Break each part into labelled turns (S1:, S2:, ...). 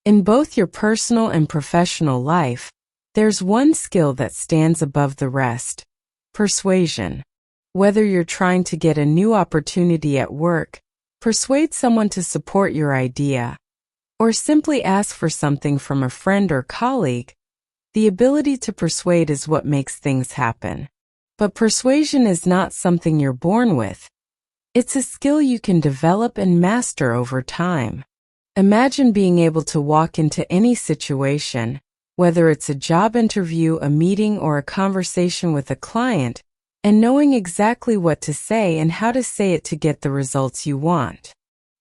S1: In both your personal and professional life, there's one skill that stands above the rest: persuasion. Whether you're trying to get a new opportunity at work, persuade someone to support your idea, or simply ask for something from a friend or colleague, the ability to persuade is what makes things happen. But persuasion is not something you're born with. It's a skill you can develop and master over time. Imagine being able to walk into any situation, whether it's a job interview, a meeting, or a conversation with a client, and knowing exactly what to say and how to say it to get the results you want.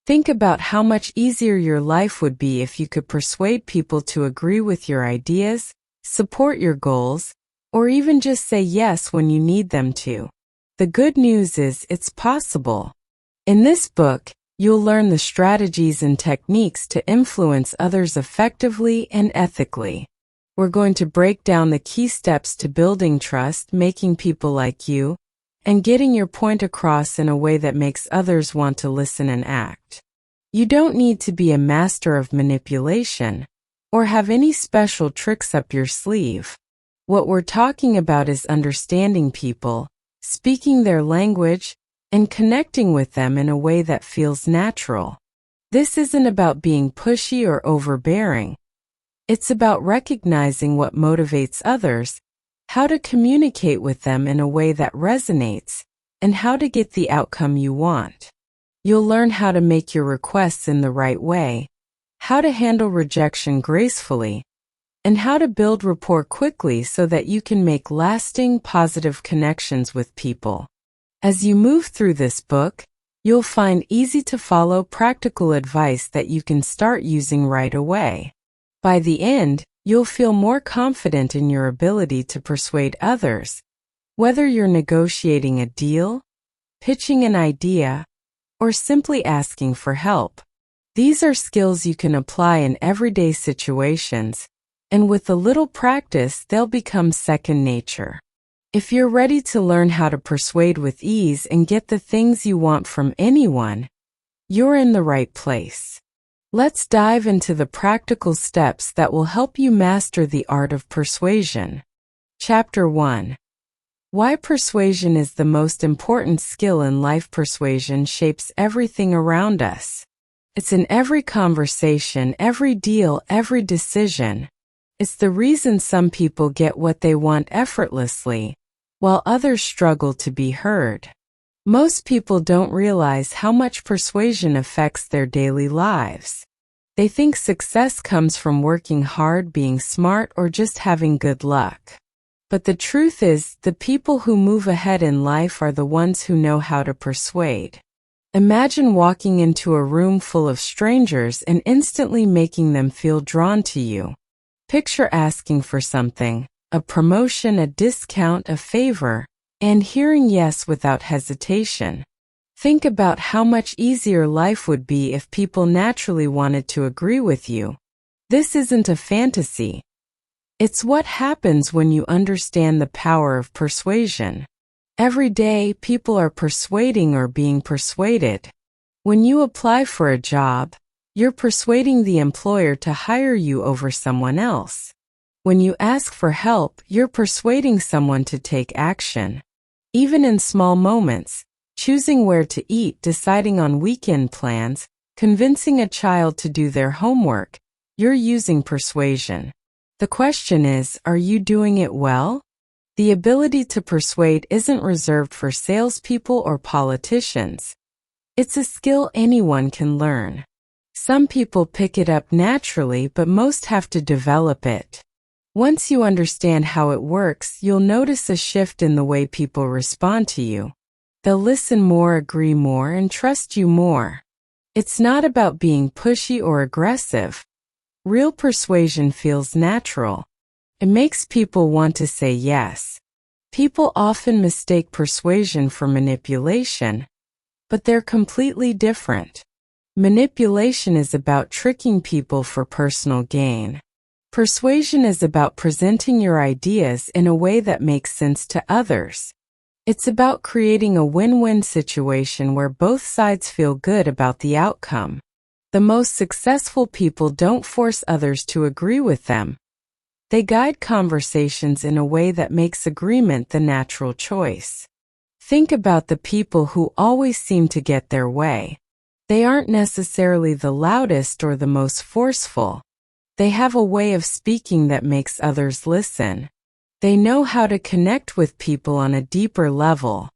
S1: Think about how much easier your life would be if you could persuade people to agree with your ideas, support your goals, or even just say yes when you need them to. The good news is it's possible. In this book, you'll learn the strategies and techniques to influence others effectively and ethically. We're going to break down the key steps to building trust, making people like you, and getting your point across in a way that makes others want to listen and act. You don't need to be a master of manipulation or have any special tricks up your sleeve. What we're talking about is understanding people, speaking their language, and connecting with them in a way that feels natural. This isn't about being pushy or overbearing. It's about recognizing what motivates others, how to communicate with them in a way that resonates, and how to get the outcome you want. You'll learn how to make your requests in the right way, how to handle rejection gracefully, and how to build rapport quickly so that you can make lasting, positive connections with people. As you move through this book, you'll find easy-to-follow practical advice that you can start using right away. By the end, you'll feel more confident in your ability to persuade others, whether you're negotiating a deal, pitching an idea, or simply asking for help. These are skills you can apply in everyday situations, and with a little practice, they'll become second nature. If you're ready to learn how to persuade with ease and get the things you want from anyone, you're in the right place. Let's dive into the practical steps that will help you master the art of persuasion. Chapter 1. Why persuasion is the most important skill in life. Persuasion shapes everything around us. It's in every conversation, every deal, every decision. It's the reason some people get what they want effortlessly, while others struggle to be heard. Most people don't realize how much persuasion affects their daily lives. They think success comes from working hard, being smart, or just having good luck. But the truth is, the people who move ahead in life are the ones who know how to persuade. Imagine walking into a room full of strangers and instantly making them feel drawn to you. Picture asking for something, a promotion, a discount, a favor, and hearing yes without hesitation. Think about how much easier life would be if people naturally wanted to agree with you. This isn't a fantasy. It's what happens when you understand the power of persuasion. Every day, people are persuading or being persuaded. When you apply for a job, you're persuading the employer to hire you over someone else. When you ask for help, you're persuading someone to take action. Even in small moments, choosing where to eat, deciding on weekend plans, convincing a child to do their homework, you're using persuasion. The question is, are you doing it well? The ability to persuade isn't reserved for salespeople or politicians. It's a skill anyone can learn. Some people pick it up naturally, but most have to develop it. Once you understand how it works, you'll notice a shift in the way people respond to you. They'll listen more, agree more, and trust you more. It's not about being pushy or aggressive. Real persuasion feels natural. It makes people want to say yes. People often mistake persuasion for manipulation, but they're completely different. Manipulation is about tricking people for personal gain. Persuasion is about presenting your ideas in a way that makes sense to others. It's about creating a win-win situation where both sides feel good about the outcome. The most successful people don't force others to agree with them. They guide conversations in a way that makes agreement the natural choice. Think about the people who always seem to get their way. They aren't necessarily the loudest or the most forceful. They have a way of speaking that makes others listen. They know how to connect with people on a deeper level.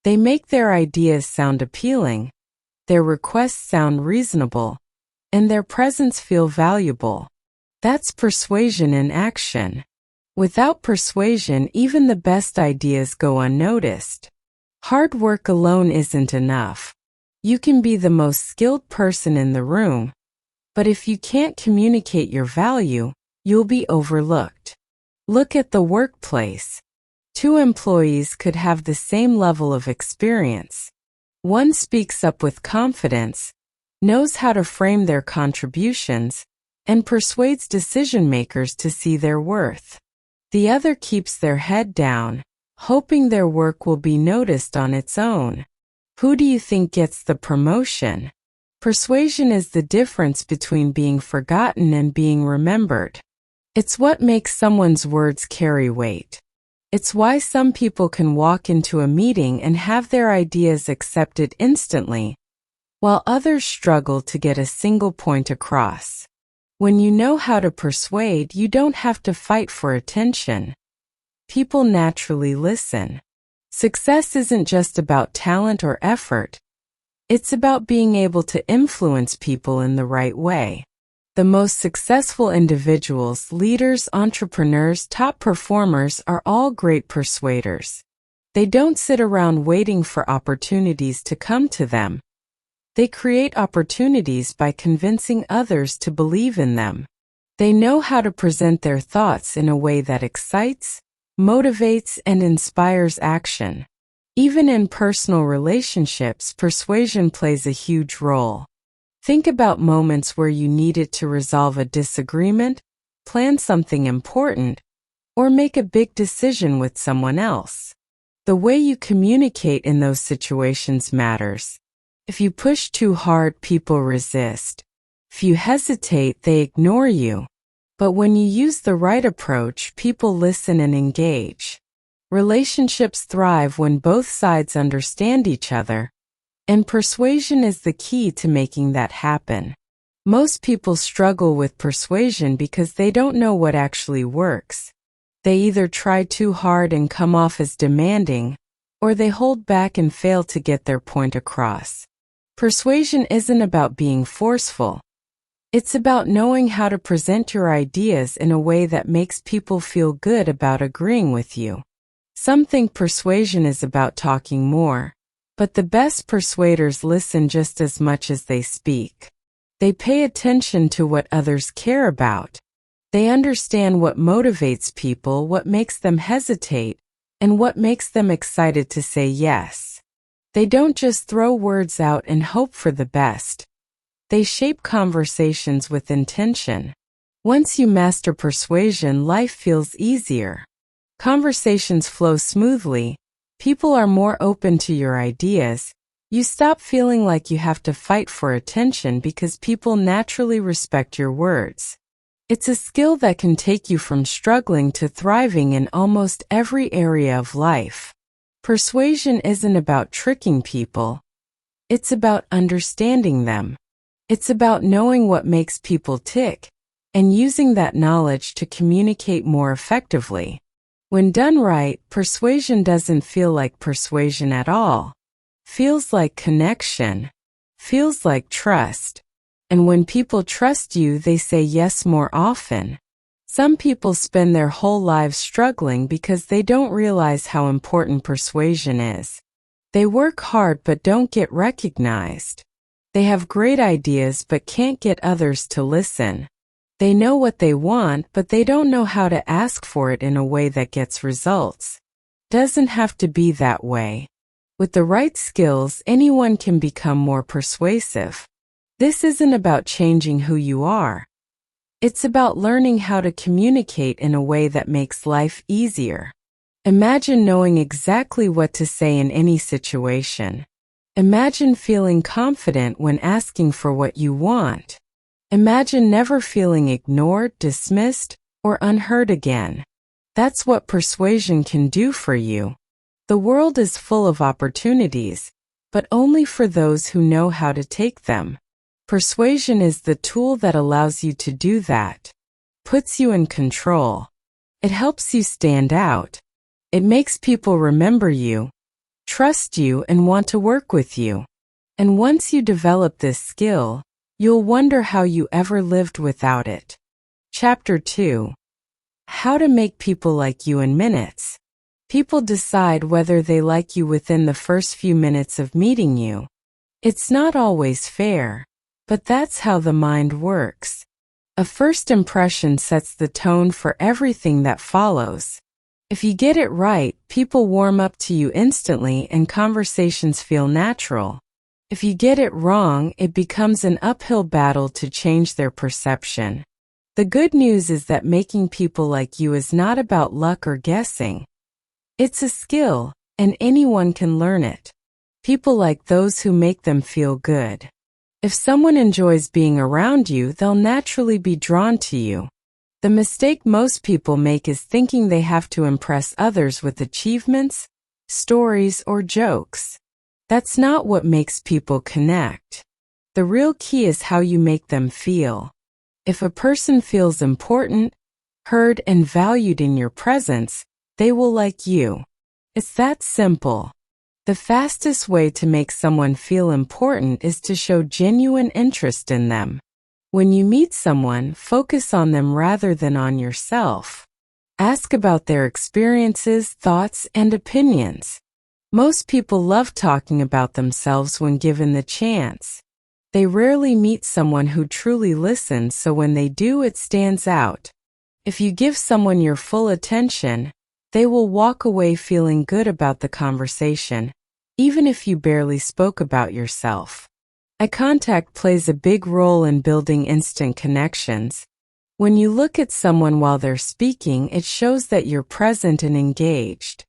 S1: They make their ideas sound appealing, their requests sound reasonable, and their presence feel valuable. That's persuasion in action. Without persuasion, even the best ideas go unnoticed. Hard work alone isn't enough. You can be the most skilled person in the room, but if you can't communicate your value, you'll be overlooked. Look at the workplace. Two employees could have the same level of experience. One speaks up with confidence, knows how to frame their contributions, and persuades decision-makers to see their worth. The other keeps their head down, hoping their work will be noticed on its own. Who do you think gets the promotion? Persuasion is the difference between being forgotten and being remembered. It's what makes someone's words carry weight. It's why some people can walk into a meeting and have their ideas accepted instantly, while others struggle to get a single point across. When you know how to persuade, you don't have to fight for attention. People naturally listen. Success isn't just about talent or effort. It's about being able to influence people in the right way. The most successful individuals, leaders, entrepreneurs, top performers are all great persuaders. They don't sit around waiting for opportunities to come to them. They create opportunities by convincing others to believe in them. They know how to present their thoughts in a way that excites, motivates, and inspires action. Even in personal relationships, persuasion plays a huge role. Think about moments where you needed to resolve a disagreement, plan something important, or make a big decision with someone else. The way you communicate in those situations matters. If you push too hard, people resist. If you hesitate, they ignore you. But when you use the right approach, people listen and engage. Relationships thrive when both sides understand each other. And persuasion is the key to making that happen. Most people struggle with persuasion because they don't know what actually works. They either try too hard and come off as demanding, or they hold back and fail to get their point across. Persuasion isn't about being forceful. It's about knowing how to present your ideas in a way that makes people feel good about agreeing with you. Some think persuasion is about talking more. But the best persuaders listen just as much as they speak. They pay attention to what others care about. They understand what motivates people, what makes them hesitate, and what makes them excited to say yes. They don't just throw words out and hope for the best. They shape conversations with intention. Once you master persuasion, life feels easier. Conversations flow smoothly. People are more open to your ideas. You stop feeling like you have to fight for attention because people naturally respect your words. It's a skill that can take you from struggling to thriving in almost every area of life. Persuasion isn't about tricking people. It's about understanding them. It's about knowing what makes people tick and using that knowledge to communicate more effectively. When done right, persuasion doesn't feel like persuasion at all. Feels like connection. Feels like trust. And when people trust you, they say yes more often. Some people spend their whole lives struggling because they don't realize how important persuasion is. They work hard but don't get recognized. They have great ideas but can't get others to listen. They know what they want, but they don't know how to ask for it in a way that gets results. Doesn't have to be that way. With the right skills, anyone can become more persuasive. This isn't about changing who you are. It's about learning how to communicate in a way that makes life easier. Imagine knowing exactly what to say in any situation. Imagine feeling confident when asking for what you want. Imagine never feeling ignored, dismissed, or unheard again. That's what persuasion can do for you. The world is full of opportunities, but only for those who know how to take them. Persuasion is the tool that allows you to do that. Puts you in control. It helps you stand out. It makes people remember you, trust you, and want to work with you. And once you develop this skill, you'll wonder how you ever lived without it. Chapter 2. How to make people like you in minutes. People decide whether they like you within the first few minutes of meeting you. It's not always fair, but that's how the mind works. A first impression sets the tone for everything that follows. If you get it right, people warm up to you instantly and conversations feel natural. If you get it wrong, it becomes an uphill battle to change their perception. The good news is that making people like you is not about luck or guessing. It's a skill, and anyone can learn it. People like those who make them feel good. If someone enjoys being around you, they'll naturally be drawn to you. The mistake most people make is thinking they have to impress others with achievements, stories, or jokes. That's not what makes people connect. The real key is how you make them feel. If a person feels important, heard, and valued in your presence, they will like you. It's that simple. The fastest way to make someone feel important is to show genuine interest in them. When you meet someone, focus on them rather than on yourself. Ask about their experiences, thoughts, and opinions. Most people love talking about themselves when given the chance. They rarely meet someone who truly listens, so when they do, it stands out. If you give someone your full attention, they will walk away feeling good about the conversation, even if you barely spoke about yourself. Eye contact plays a big role in building instant connections. When you look at someone while they're speaking, it shows that you're present and engaged.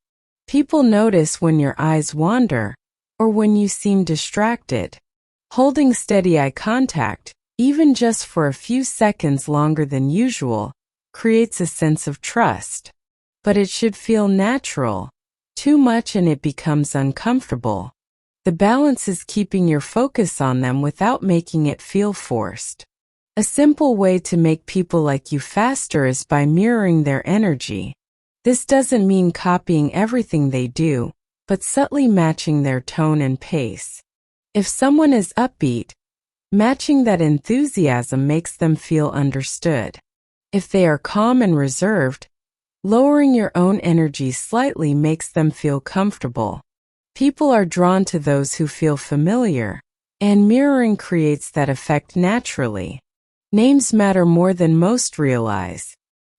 S1: People notice when your eyes wander, or when you seem distracted. Holding steady eye contact, even just for a few seconds longer than usual, creates a sense of trust. But it should feel natural. Too much and it becomes uncomfortable. The balance is keeping your focus on them without making it feel forced. A simple way to make people like you faster is by mirroring their energy. This doesn't mean copying everything they do, but subtly matching their tone and pace. If someone is upbeat, matching that enthusiasm makes them feel understood. If they are calm and reserved, lowering your own energy slightly makes them feel comfortable. People are drawn to those who feel familiar, and mirroring creates that effect naturally. Names matter more than most realize.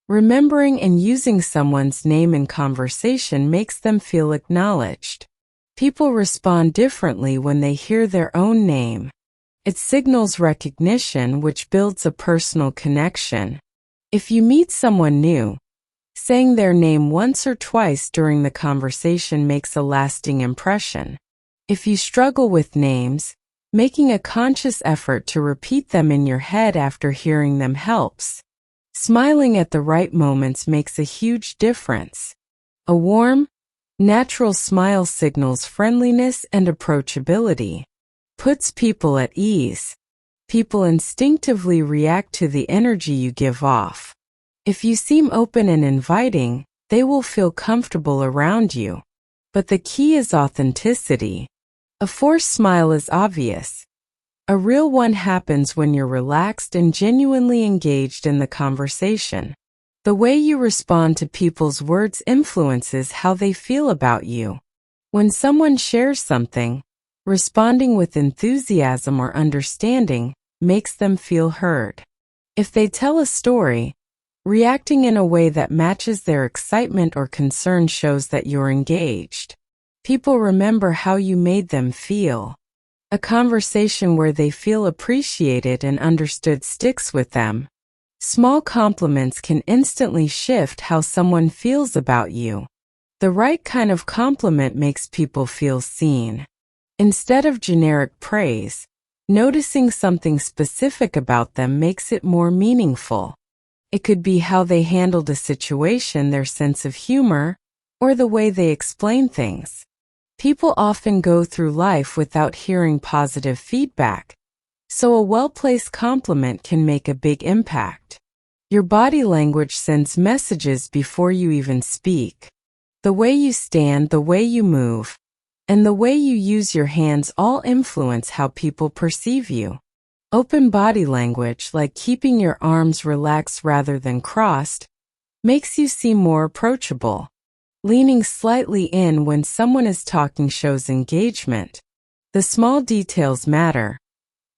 S1: Remembering and using someone's name in conversation makes them feel acknowledged. People respond differently when they hear their own name. It signals recognition, which builds a personal connection. If you meet someone new, saying their name once or twice during the conversation makes a lasting impression. If you struggle with names, making a conscious effort to repeat them in your head after hearing them helps. Smiling at the right moments makes a huge difference. A warm, natural smile signals friendliness and approachability. Puts people at ease. People instinctively react to the energy you give off. If you seem open and inviting, they will feel comfortable around you. But the key is authenticity. A forced smile is obvious. A real one happens when you're relaxed and genuinely engaged in the conversation. The way you respond to people's words influences how they feel about you. When someone shares something, responding with enthusiasm or understanding makes them feel heard. If they tell a story, reacting in a way that matches their excitement or concern shows that you're engaged. People remember how you made them feel. A conversation where they feel appreciated and understood sticks with them. Small compliments can instantly shift how someone feels about you. The right kind of compliment makes people feel seen. Instead of generic praise, noticing something specific about them makes it more meaningful. It could be how they handled a situation, their sense of humor, or the way they explain things. People often go through life without hearing positive feedback, so a well-placed compliment can make a big impact. Your body language sends messages before you even speak. The way you stand, the way you move, and the way you use your hands all influence how people perceive you. Open body language, like keeping your arms relaxed rather than crossed, makes you seem more approachable. Leaning slightly in when someone is talking shows engagement. The small details matter.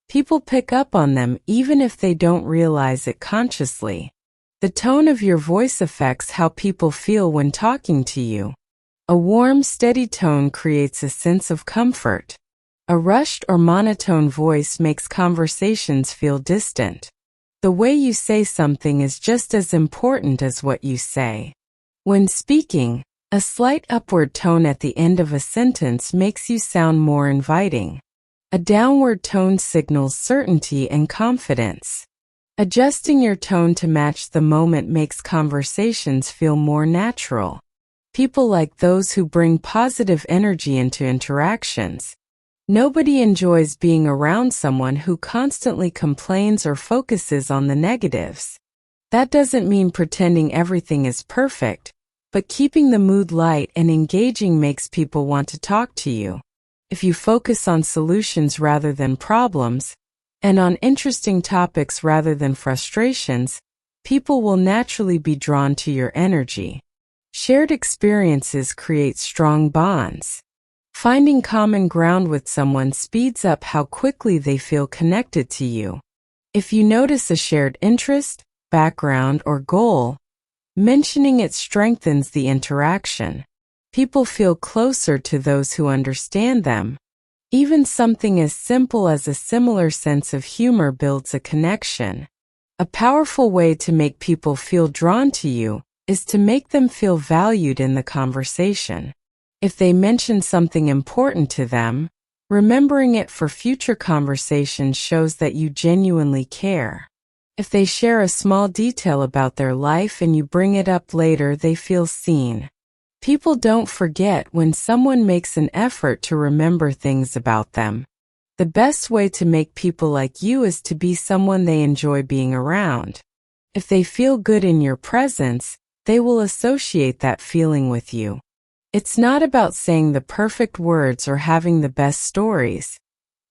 S1: People pick up on them even if they don't realize it consciously. The tone of your voice affects how people feel when talking to you. A warm, steady tone creates a sense of comfort. A rushed or monotone voice makes conversations feel distant. The way you say something is just as important as what you say. When speaking, a slight upward tone at the end of a sentence makes you sound more inviting. A downward tone signals certainty and confidence. Adjusting your tone to match the moment makes conversations feel more natural. People like those who bring positive energy into interactions. Nobody enjoys being around someone who constantly complains or focuses on the negatives. That doesn't mean pretending everything is perfect, but keeping the mood light and engaging makes people want to talk to you. If you focus on solutions rather than problems, and on interesting topics rather than frustrations, people will naturally be drawn to your energy. Shared experiences create strong bonds. Finding common ground with someone speeds up how quickly they feel connected to you. If you notice a shared interest, background, or goal, mentioning it strengthens the interaction. People feel closer to those who understand them. Even something as simple as a similar sense of humor builds a connection. A powerful way to make people feel drawn to you is to make them feel valued in the conversation. If they mention something important to them, remembering it for future conversations shows that you genuinely care. If they share a small detail about their life and you bring it up later, they feel seen. People don't forget when someone makes an effort to remember things about them. The best way to make people like you is to be someone they enjoy being around. If they feel good in your presence, they will associate that feeling with you. It's not about saying the perfect words or having the best stories.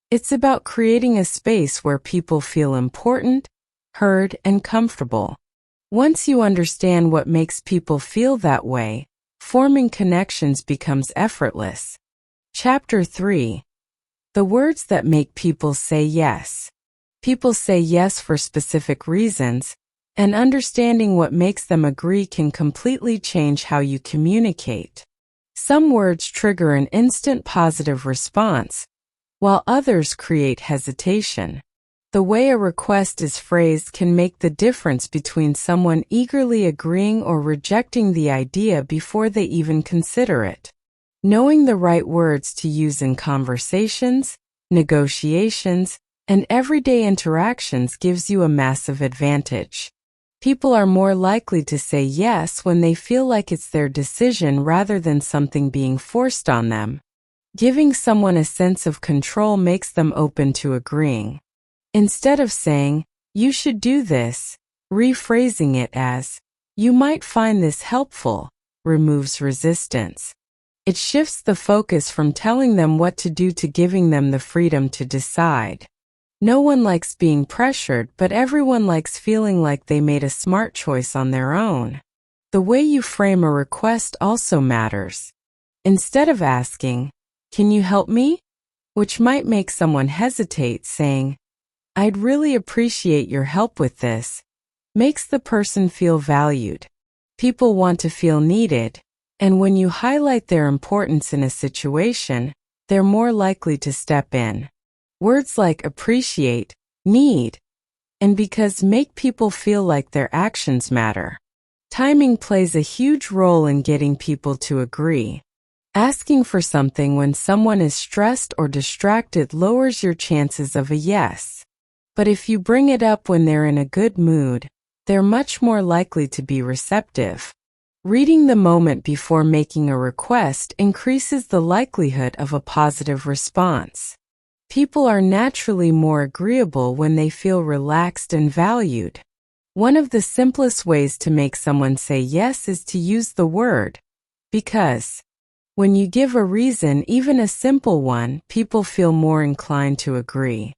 S1: It's about creating a space where people feel important, heard, and comfortable. Once you understand what makes people feel that way, forming connections becomes effortless. Chapter 3. The words that make people say yes. People say yes for specific reasons, and understanding what makes them agree can completely change how you communicate. Some words trigger an instant positive response, while others create hesitation. The way a request is phrased can make the difference between someone eagerly agreeing or rejecting the idea before they even consider it. Knowing the right words to use in conversations, negotiations, and everyday interactions gives you a massive advantage. People are more likely to say yes when they feel like it's their decision rather than something being forced on them. Giving someone a sense of control makes them open to agreeing. Instead of saying, "You should do this," rephrasing it as, "You might find this helpful," removes resistance. It shifts the focus from telling them what to do to giving them the freedom to decide. No one likes being pressured, but everyone likes feeling like they made a smart choice on their own. The way you frame a request also matters. Instead of asking, "Can you help me?" which might make someone hesitate, saying, "I'd really appreciate your help with this," makes the person feel valued. People want to feel needed, and when you highlight their importance in a situation, they're more likely to step in. Words like appreciate, need, and because make people feel like their actions matter. Timing plays a huge role in getting people to agree. Asking for something when someone is stressed or distracted lowers your chances of a yes. But if you bring it up when they're in a good mood, they're much more likely to be receptive. Reading the moment before making a request increases the likelihood of a positive response. People are naturally more agreeable when they feel relaxed and valued. One of the simplest ways to make someone say yes is to use the word because. When you give a reason, even a simple one, people feel more inclined to agree.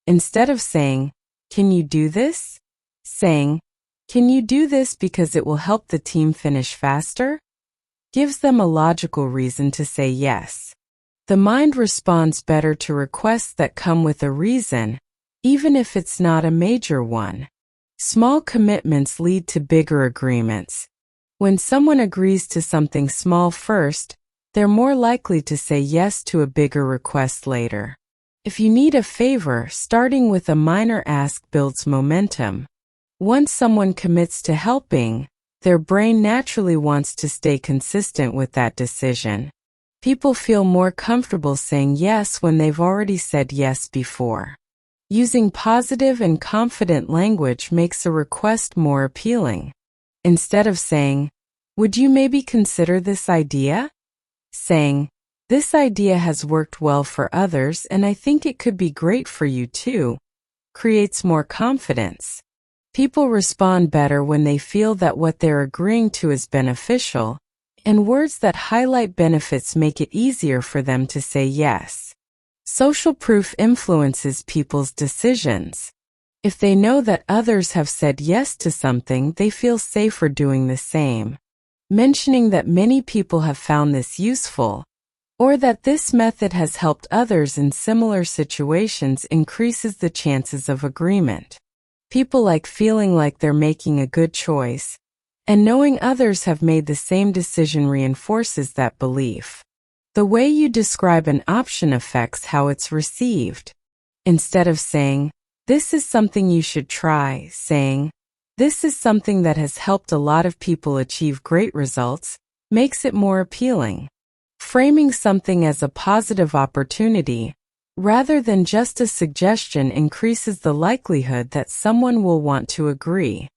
S1: Instead of saying, "Can you do this?" saying, "Can you do this because it will help the team finish faster?" gives them a logical reason to say yes. The mind responds better to requests that come with a reason, even if it's not a major one. Small commitments lead to bigger agreements. When someone agrees to something small first, they're more likely to say yes to a bigger request later. If you need a favor, starting with a minor ask builds momentum. Once someone commits to helping, their brain naturally wants to stay consistent with that decision. People feel more comfortable saying yes when they've already said yes before. Using positive and confident language makes a request more appealing. Instead of saying, "Would you maybe consider this idea?" saying, "This idea has worked well for others and I think it could be great for you too," creates more confidence. People respond better when they feel that what they're agreeing to is beneficial, and words that highlight benefits make it easier for them to say yes. Social proof influences people's decisions. If they know that others have said yes to something, they feel safer doing the same. Mentioning that many people have found this useful, or that this method has helped others in similar situations increases the chances of agreement. People like feeling like they're making a good choice, and knowing others have made the same decision reinforces that belief. The way you describe an option affects how it's received. Instead of saying, "This is something you should try," saying, "This is something that has helped a lot of people achieve great results," makes it more appealing. Framing something as a positive opportunity, rather than just a suggestion, increases the likelihood that someone will want to agree.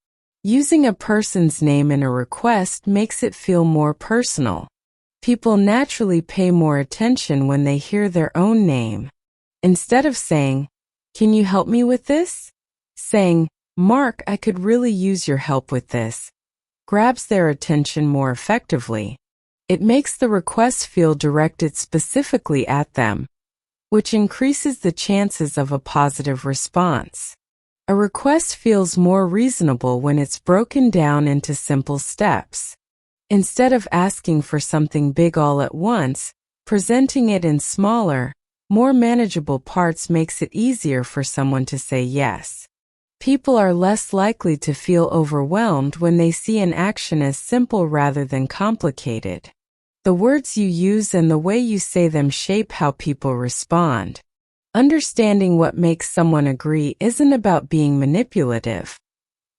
S1: Using a person's name in a request makes it feel more personal. People naturally pay more attention when they hear their own name. Instead of saying, "Can you help me with this?" saying, "Mark, I could really use your help with this," grabs their attention more effectively. It makes the request feel directed specifically at them, which increases the chances of a positive response. A request feels more reasonable when it's broken down into simple steps. Instead of asking for something big all at once, presenting it in smaller, more manageable parts makes it easier for someone to say yes. People are less likely to feel overwhelmed when they see an action as simple rather than complicated. The words you use and the way you say them shape how people respond. Understanding what makes someone agree isn't about being manipulative.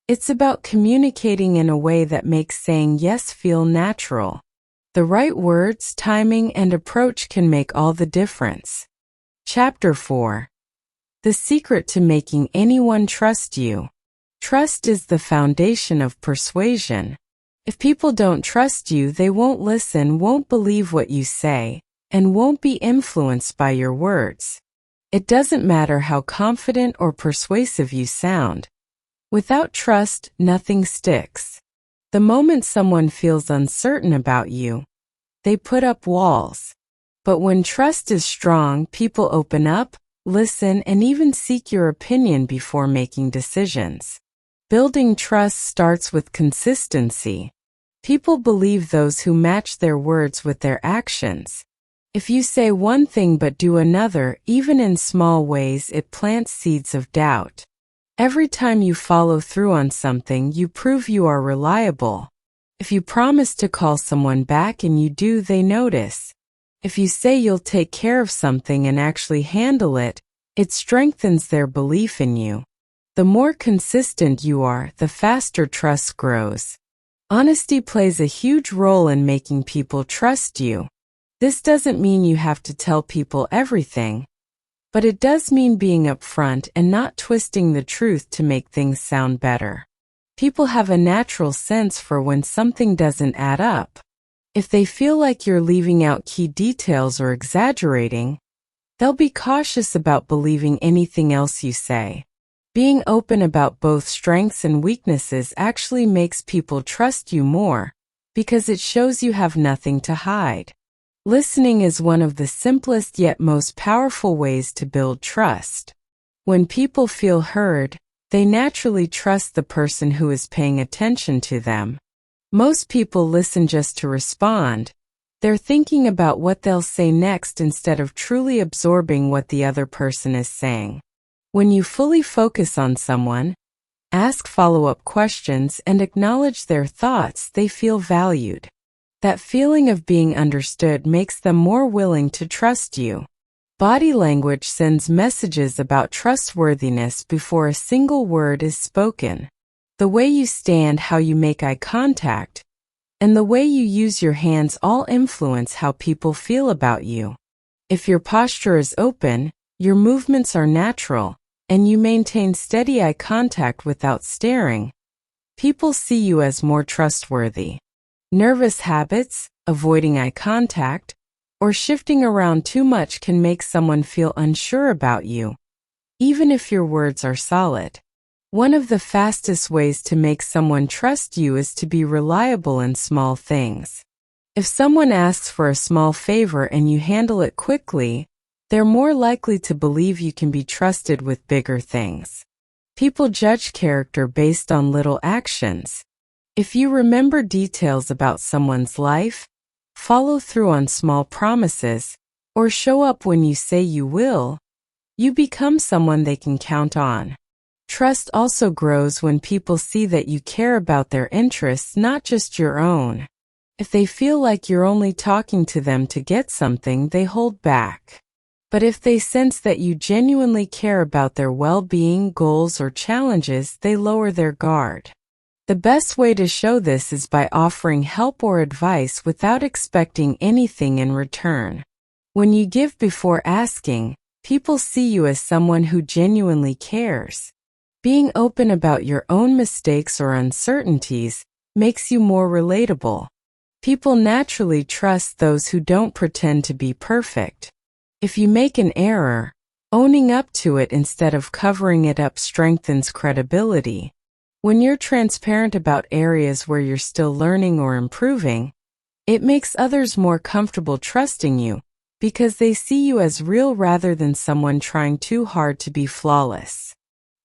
S1: It's about communicating in a way that makes saying yes feel natural. The right words, timing, and approach can make all the difference. Chapter 4. The secret to making anyone trust you. Trust is the foundation of persuasion. If people don't trust you, they won't listen, won't believe what you say, and won't be influenced by your words. It doesn't matter how confident or persuasive you sound. Without trust, nothing sticks. The moment someone feels uncertain about you, they put up walls. But when trust is strong, people open up, listen, and even seek your opinion before making decisions. Building trust starts with consistency. People believe those who match their words with their actions. If you say one thing but do another, even in small ways, it plants seeds of doubt. Every time you follow through on something, you prove you are reliable. If you promise to call someone back and you do, they notice. If you say you'll take care of something and actually handle it, it strengthens their belief in you. The more consistent you are, the faster trust grows. Honesty plays a huge role in making people trust you. This doesn't mean you have to tell people everything, but it does mean being upfront and not twisting the truth to make things sound better. People have a natural sense for when something doesn't add up. If they feel like you're leaving out key details or exaggerating, they'll be cautious about believing anything else you say. Being open about both strengths and weaknesses actually makes people trust you more, because it shows you have nothing to hide. Listening is one of the simplest yet most powerful ways to build trust. When people feel heard, they naturally trust the person who is paying attention to them. Most people listen just to respond. They're thinking about what they'll say next instead of truly absorbing what the other person is saying. When you fully focus on someone, ask follow-up questions and acknowledge their thoughts, they feel valued. That feeling of being understood makes them more willing to trust you. Body language sends messages about trustworthiness before a single word is spoken. The way you stand, how you make eye contact, and the way you use your hands all influence how people feel about you. If your posture is open, your movements are natural, and you maintain steady eye contact without staring, people see you as more trustworthy. Nervous habits, avoiding eye contact, or shifting around too much can make someone feel unsure about you, even if your words are solid. One of the fastest ways to make someone trust you is to be reliable in small things. If someone asks for a small favor and you handle it quickly, they're more likely to believe you can be trusted with bigger things. People judge character based on little actions. If you remember details about someone's life, follow through on small promises, or show up when you say you will, you become someone they can count on. Trust also grows when people see that you care about their interests, not just your own. If they feel like you're only talking to them to get something, they hold back. But if they sense that you genuinely care about their well-being, goals, or challenges, they lower their guard. The best way to show this is by offering help or advice without expecting anything in return. When you give before asking, people see you as someone who genuinely cares. Being open about your own mistakes or uncertainties makes you more relatable. People naturally trust those who don't pretend to be perfect. If you make an error, owning up to it instead of covering it up strengthens credibility. When you're transparent about areas where you're still learning or improving, it makes others more comfortable trusting you because they see you as real rather than someone trying too hard to be flawless.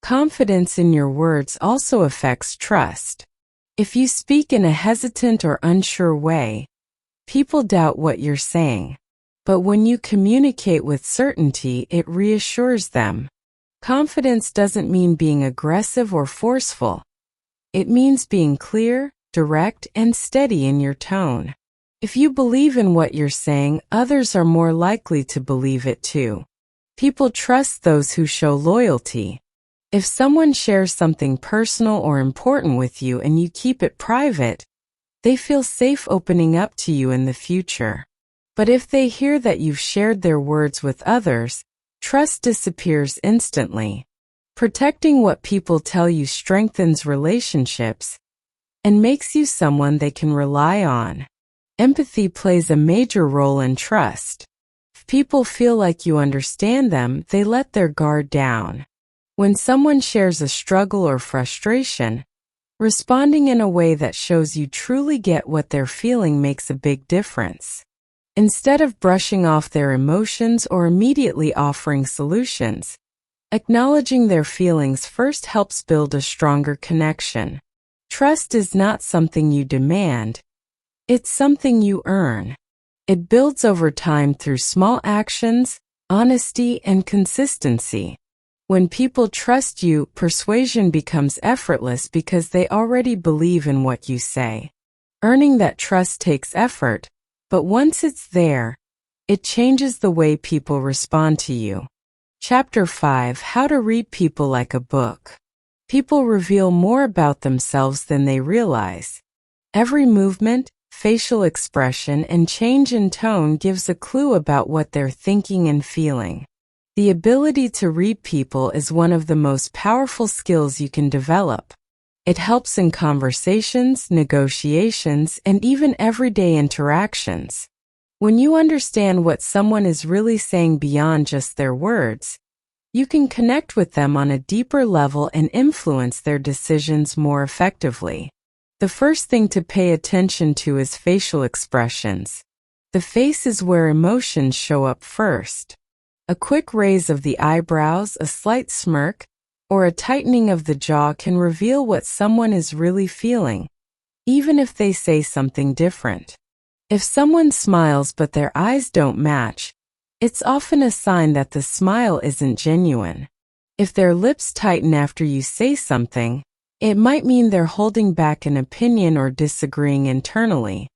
S1: Confidence in your words also affects trust. If you speak in a hesitant or unsure way, people doubt what you're saying. But when you communicate with certainty, it reassures them. Confidence doesn't mean being aggressive or forceful. It means being clear, direct, and steady in your tone. If you believe in what you're saying, others are more likely to believe it too. People trust those who show loyalty. If someone shares something personal or important with you and you keep it private, they feel safe opening up to you in the future. But if they hear that you've shared their words with others, trust disappears instantly. Protecting what people tell you strengthens relationships and makes you someone they can rely on. Empathy plays a major role in trust. If people feel like you understand them, they let their guard down. When someone shares a struggle or frustration, responding in a way that shows you truly get what they're feeling makes a big difference. Instead of brushing off their emotions or immediately offering solutions, acknowledging their feelings first helps build a stronger connection. Trust is not something you demand, it's something you earn. It builds over time through small actions, honesty, and consistency. When people trust you, persuasion becomes effortless because they already believe in what you say. Earning that trust takes effort, but once it's there, it changes the way people respond to you. Chapter 5: How to Read People Like a Book. People reveal more about themselves than they realize. Every movement, facial expression, and change in tone gives a clue about what they're thinking and feeling. The ability to read people is one of the most powerful skills you can develop. It helps in conversations, negotiations, and even everyday interactions. When you understand what someone is really saying beyond just their words, you can connect with them on a deeper level and influence their decisions more effectively. The first thing to pay attention to is facial expressions. The face is where emotions show up first. A quick raise of the eyebrows, a slight smirk, or a tightening of the jaw can reveal what someone is really feeling, even if they say something different. If someone smiles but their eyes don't match, it's often a sign that the smile isn't genuine. If their lips tighten after you say something, it might mean they're holding back an opinion or disagreeing internally.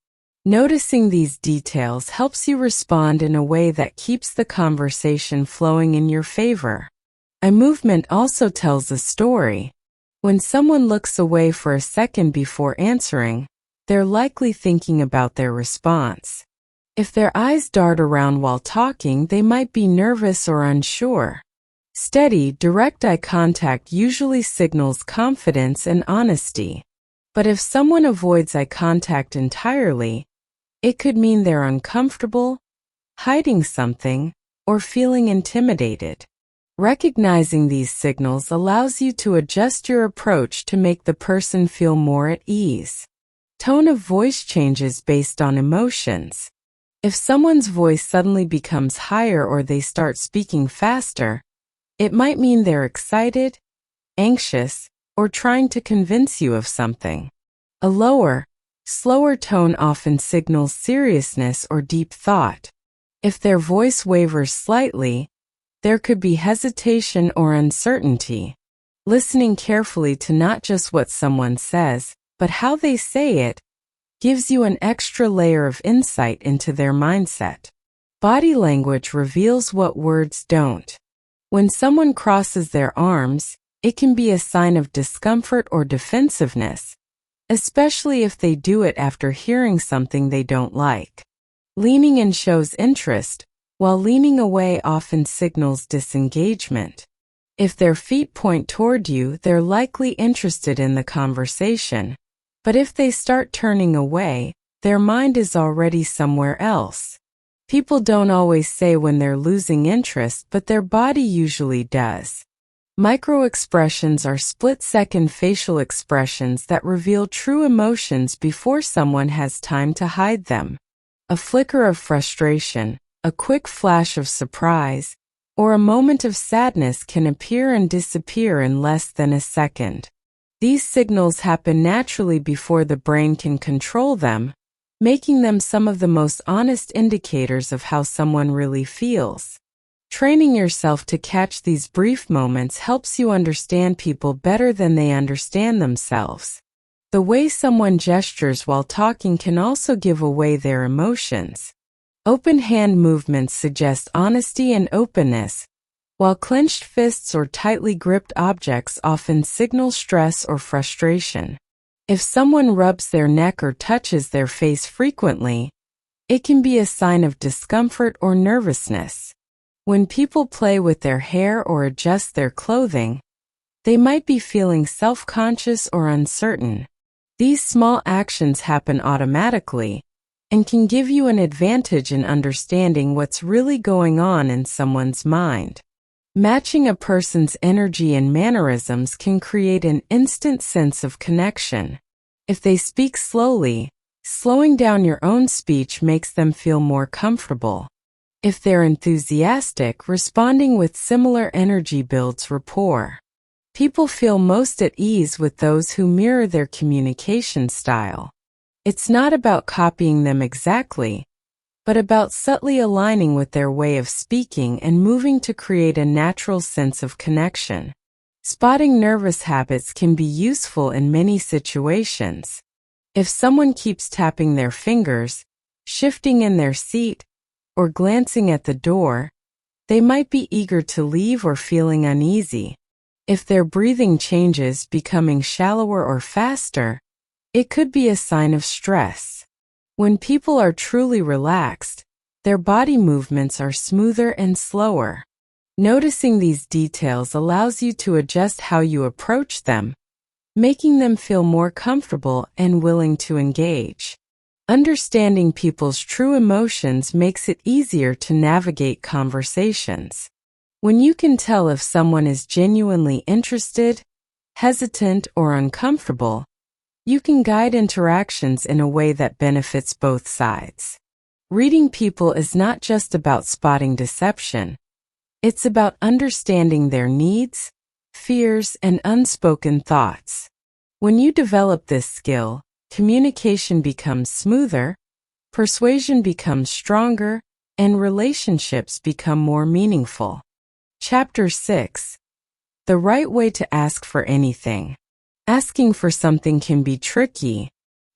S1: Noticing these details helps you respond in a way that keeps the conversation flowing in your favor. Eye movement also tells a story. When someone looks away for a second before answering, they're likely thinking about their response. If their eyes dart around while talking, they might be nervous or unsure. Steady, direct eye contact usually signals confidence and honesty. But if someone avoids eye contact entirely, it could mean they're uncomfortable, hiding something, or feeling intimidated. Recognizing these signals allows you to adjust your approach to make the person feel more at ease. Tone of voice changes based on emotions. If someone's voice suddenly becomes higher or they start speaking faster, it might mean they're excited, anxious, or trying to convince you of something. A lower, slower tone often signals seriousness or deep thought. If their voice wavers slightly, there could be hesitation or uncertainty. Listening carefully to not just what someone says, but how they say it, gives you an extra layer of insight into their mindset. Body language reveals what words don't. When someone crosses their arms, it can be a sign of discomfort or defensiveness, especially if they do it after hearing something they don't like. Leaning in shows interest, while leaning away often signals disengagement. If their feet point toward you, they're likely interested in the conversation. But if they start turning away, their mind is already somewhere else. People don't always say when they're losing interest, but their body usually does. Microexpressions are split-second facial expressions that reveal true emotions before someone has time to hide them. A flicker of frustration, a quick flash of surprise, or a moment of sadness can appear and disappear in less than a second. These signals happen naturally before the brain can control them, making them some of the most honest indicators of how someone really feels. Training yourself to catch these brief moments helps you understand people better than they understand themselves. The way someone gestures while talking can also give away their emotions. Open hand movements suggest honesty and openness, while clenched fists or tightly gripped objects often signal stress or frustration. If someone rubs their neck or touches their face frequently, it can be a sign of discomfort or nervousness. When people play with their hair or adjust their clothing, they might be feeling self-conscious or uncertain. These small actions happen automatically and can give you an advantage in understanding what's really going on in someone's mind. Matching a person's energy and mannerisms can create an instant sense of connection. If they speak slowly, slowing down your own speech makes them feel more comfortable. If they're enthusiastic, responding with similar energy builds rapport. People feel most at ease with those who mirror their communication style. It's not about copying them exactly, but about subtly aligning with their way of speaking and moving to create a natural sense of connection. Spotting nervous habits can be useful in many situations. If someone keeps tapping their fingers, shifting in their seat, or glancing at the door, they might be eager to leave or feeling uneasy. If their breathing changes, becoming shallower or faster, it could be a sign of stress. When people are truly relaxed, their body movements are smoother and slower. Noticing these details allows you to adjust how you approach them, making them feel more comfortable and willing to engage. Understanding people's true emotions makes it easier to navigate conversations. When you can tell if someone is genuinely interested, hesitant, or uncomfortable, you can guide interactions in a way that benefits both sides. Reading people is not just about spotting deception. It's about understanding their needs, fears, and unspoken thoughts. When you develop this skill, communication becomes smoother, persuasion becomes stronger, and relationships become more meaningful. Chapter 6. The right way to ask for anything. Asking for something can be tricky.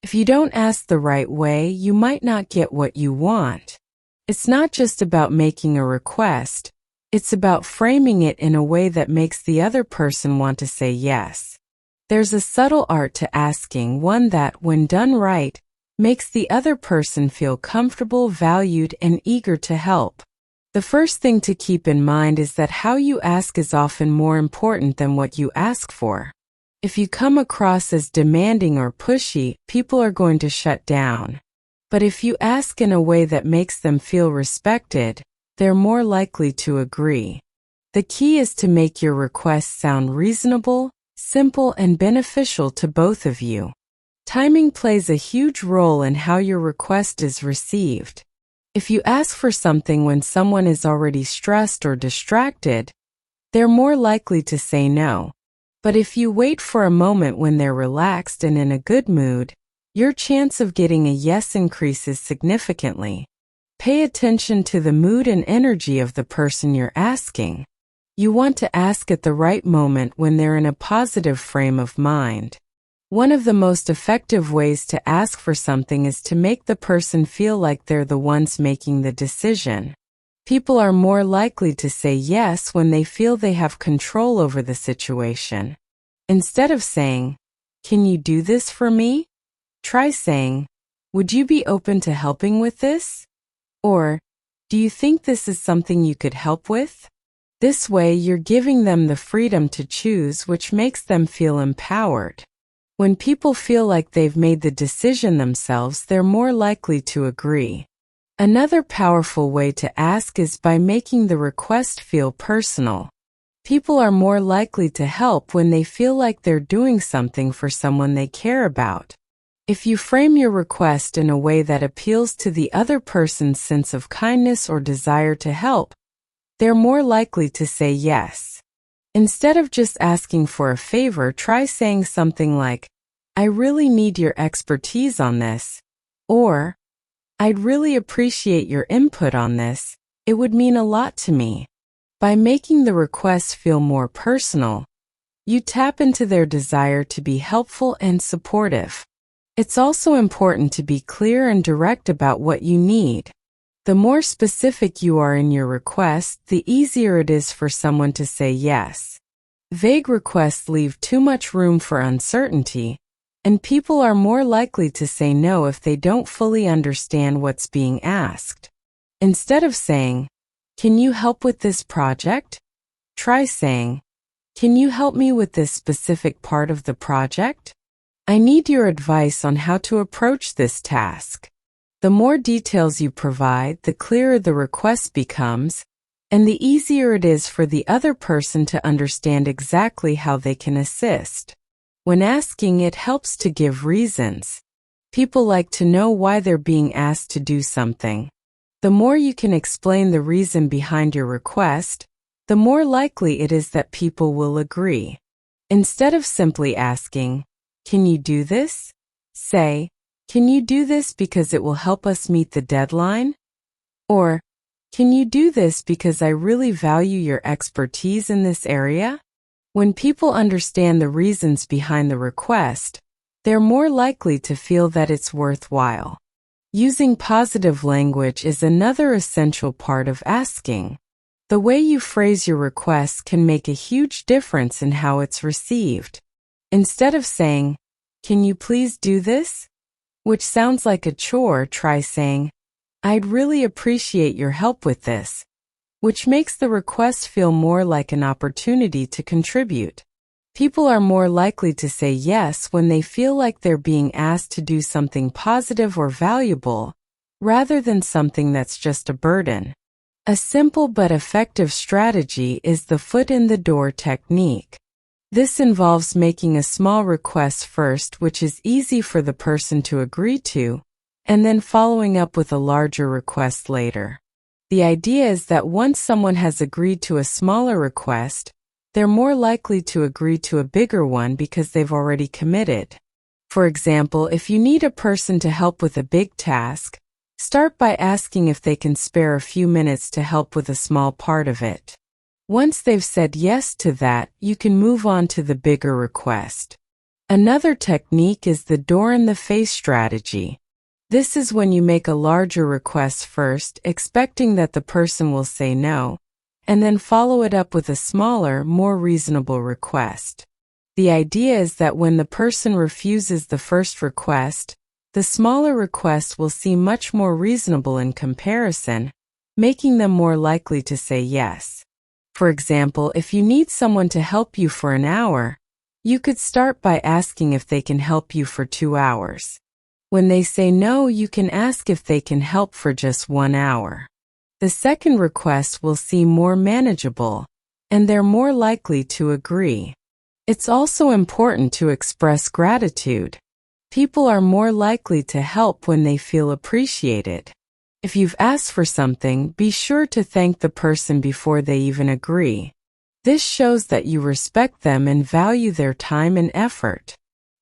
S1: If you don't ask the right way, you might not get what you want. It's not just about making a request. It's about framing it in a way that makes the other person want to say yes. There's a subtle art to asking, one that, when done right, makes the other person feel comfortable, valued, and eager to help. The first thing to keep in mind is that how you ask is often more important than what you ask for. If you come across as demanding or pushy, people are going to shut down. But if you ask in a way that makes them feel respected, they're more likely to agree. The key is to make your request sound reasonable, simple, and beneficial to both of you. Timing plays a huge role in how your request is received. If you ask for something when someone is already stressed or distracted, they're more likely to say no. But if you wait for a moment when they're relaxed and in a good mood, your chance of getting a yes increases significantly. Pay attention to the mood and energy of the person you're asking. You want to ask at the right moment when they're in a positive frame of mind. One of the most effective ways to ask for something is to make the person feel like they're the ones making the decision. People are more likely to say yes when they feel they have control over the situation. Instead of saying, "Can you do this for me?" try saying, "Would you be open to helping with this?" Or, "Do you think this is something you could help with?" This way, you're giving them the freedom to choose, which makes them feel empowered. When people feel like they've made the decision themselves, they're more likely to agree. Another powerful way to ask is by making the request feel personal. People are more likely to help when they feel like they're doing something for someone they care about. If you frame your request in a way that appeals to the other person's sense of kindness or desire to help, they're more likely to say yes. Instead of just asking for a favor, try saying something like, "I really need your expertise on this," or, "I'd really appreciate your input on this. It would mean a lot to me." By making the request feel more personal, you tap into their desire to be helpful and supportive. It's also important to be clear and direct about what you need. The more specific you are in your request, the easier it is for someone to say yes. Vague requests leave too much room for uncertainty, and people are more likely to say no if they don't fully understand what's being asked. Instead of saying, "Can you help with this project?" try saying, "Can you help me with this specific part of the project? I need your advice on how to approach this task." The more details you provide, the clearer the request becomes, and the easier it is for the other person to understand exactly how they can assist. When asking, it helps to give reasons. People like to know why they're being asked to do something. The more you can explain the reason behind your request, the more likely it is that people will agree. Instead of simply asking, "Can you do this?" say, "Can you do this because it will help us meet the deadline?" Or, "Can you do this because I really value your expertise in this area?" When people understand the reasons behind the request, they're more likely to feel that it's worthwhile. Using positive language is another essential part of asking. The way you phrase your request can make a huge difference in how it's received. Instead of saying, "Can you please do this?" which sounds like a chore. Try saying, "I'd really appreciate your help with this," which makes the request feel more like an opportunity to contribute. People are more likely to say yes when they feel like they're being asked to do something positive or valuable, rather than something that's just a burden. A simple but effective strategy is the foot in the door technique. This involves making a small request first, which is easy for the person to agree to, and then following up with a larger request later. The idea is that once someone has agreed to a smaller request, they're more likely to agree to a bigger one because they've already committed. For example, if you need a person to help with a big task, start by asking if they can spare a few minutes to help with a small part of it. Once they've said yes to that, you can move on to the bigger request. Another technique is the door-in-the-face strategy. This is when you make a larger request first, expecting that the person will say no, and then follow it up with a smaller, more reasonable request. The idea is that when the person refuses the first request, the smaller request will seem much more reasonable in comparison, making them more likely to say yes. For example, if you need someone to help you for an hour, you could start by asking if they can help you for 2 hours. When they say no, you can ask if they can help for just 1 hour. The second request will seem more manageable, and they're more likely to agree. It's also important to express gratitude. People are more likely to help when they feel appreciated. If you've asked for something, be sure to thank the person before they even agree. This shows that you respect them and value their time and effort.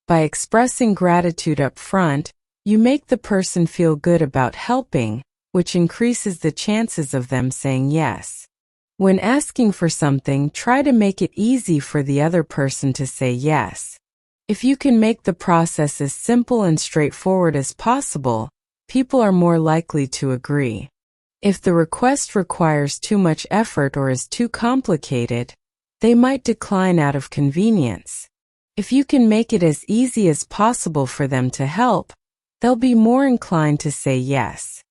S1: By expressing gratitude up front, you make the person feel good about helping, which increases the chances of them saying yes. When asking for something, try to make it easy for the other person to say yes. If you can make the process as simple and straightforward as possible, people are more likely to agree. If the request requires too much effort or is too complicated, they might decline out of convenience. If you can make it as easy as possible for them to help, they'll be more inclined to say yes.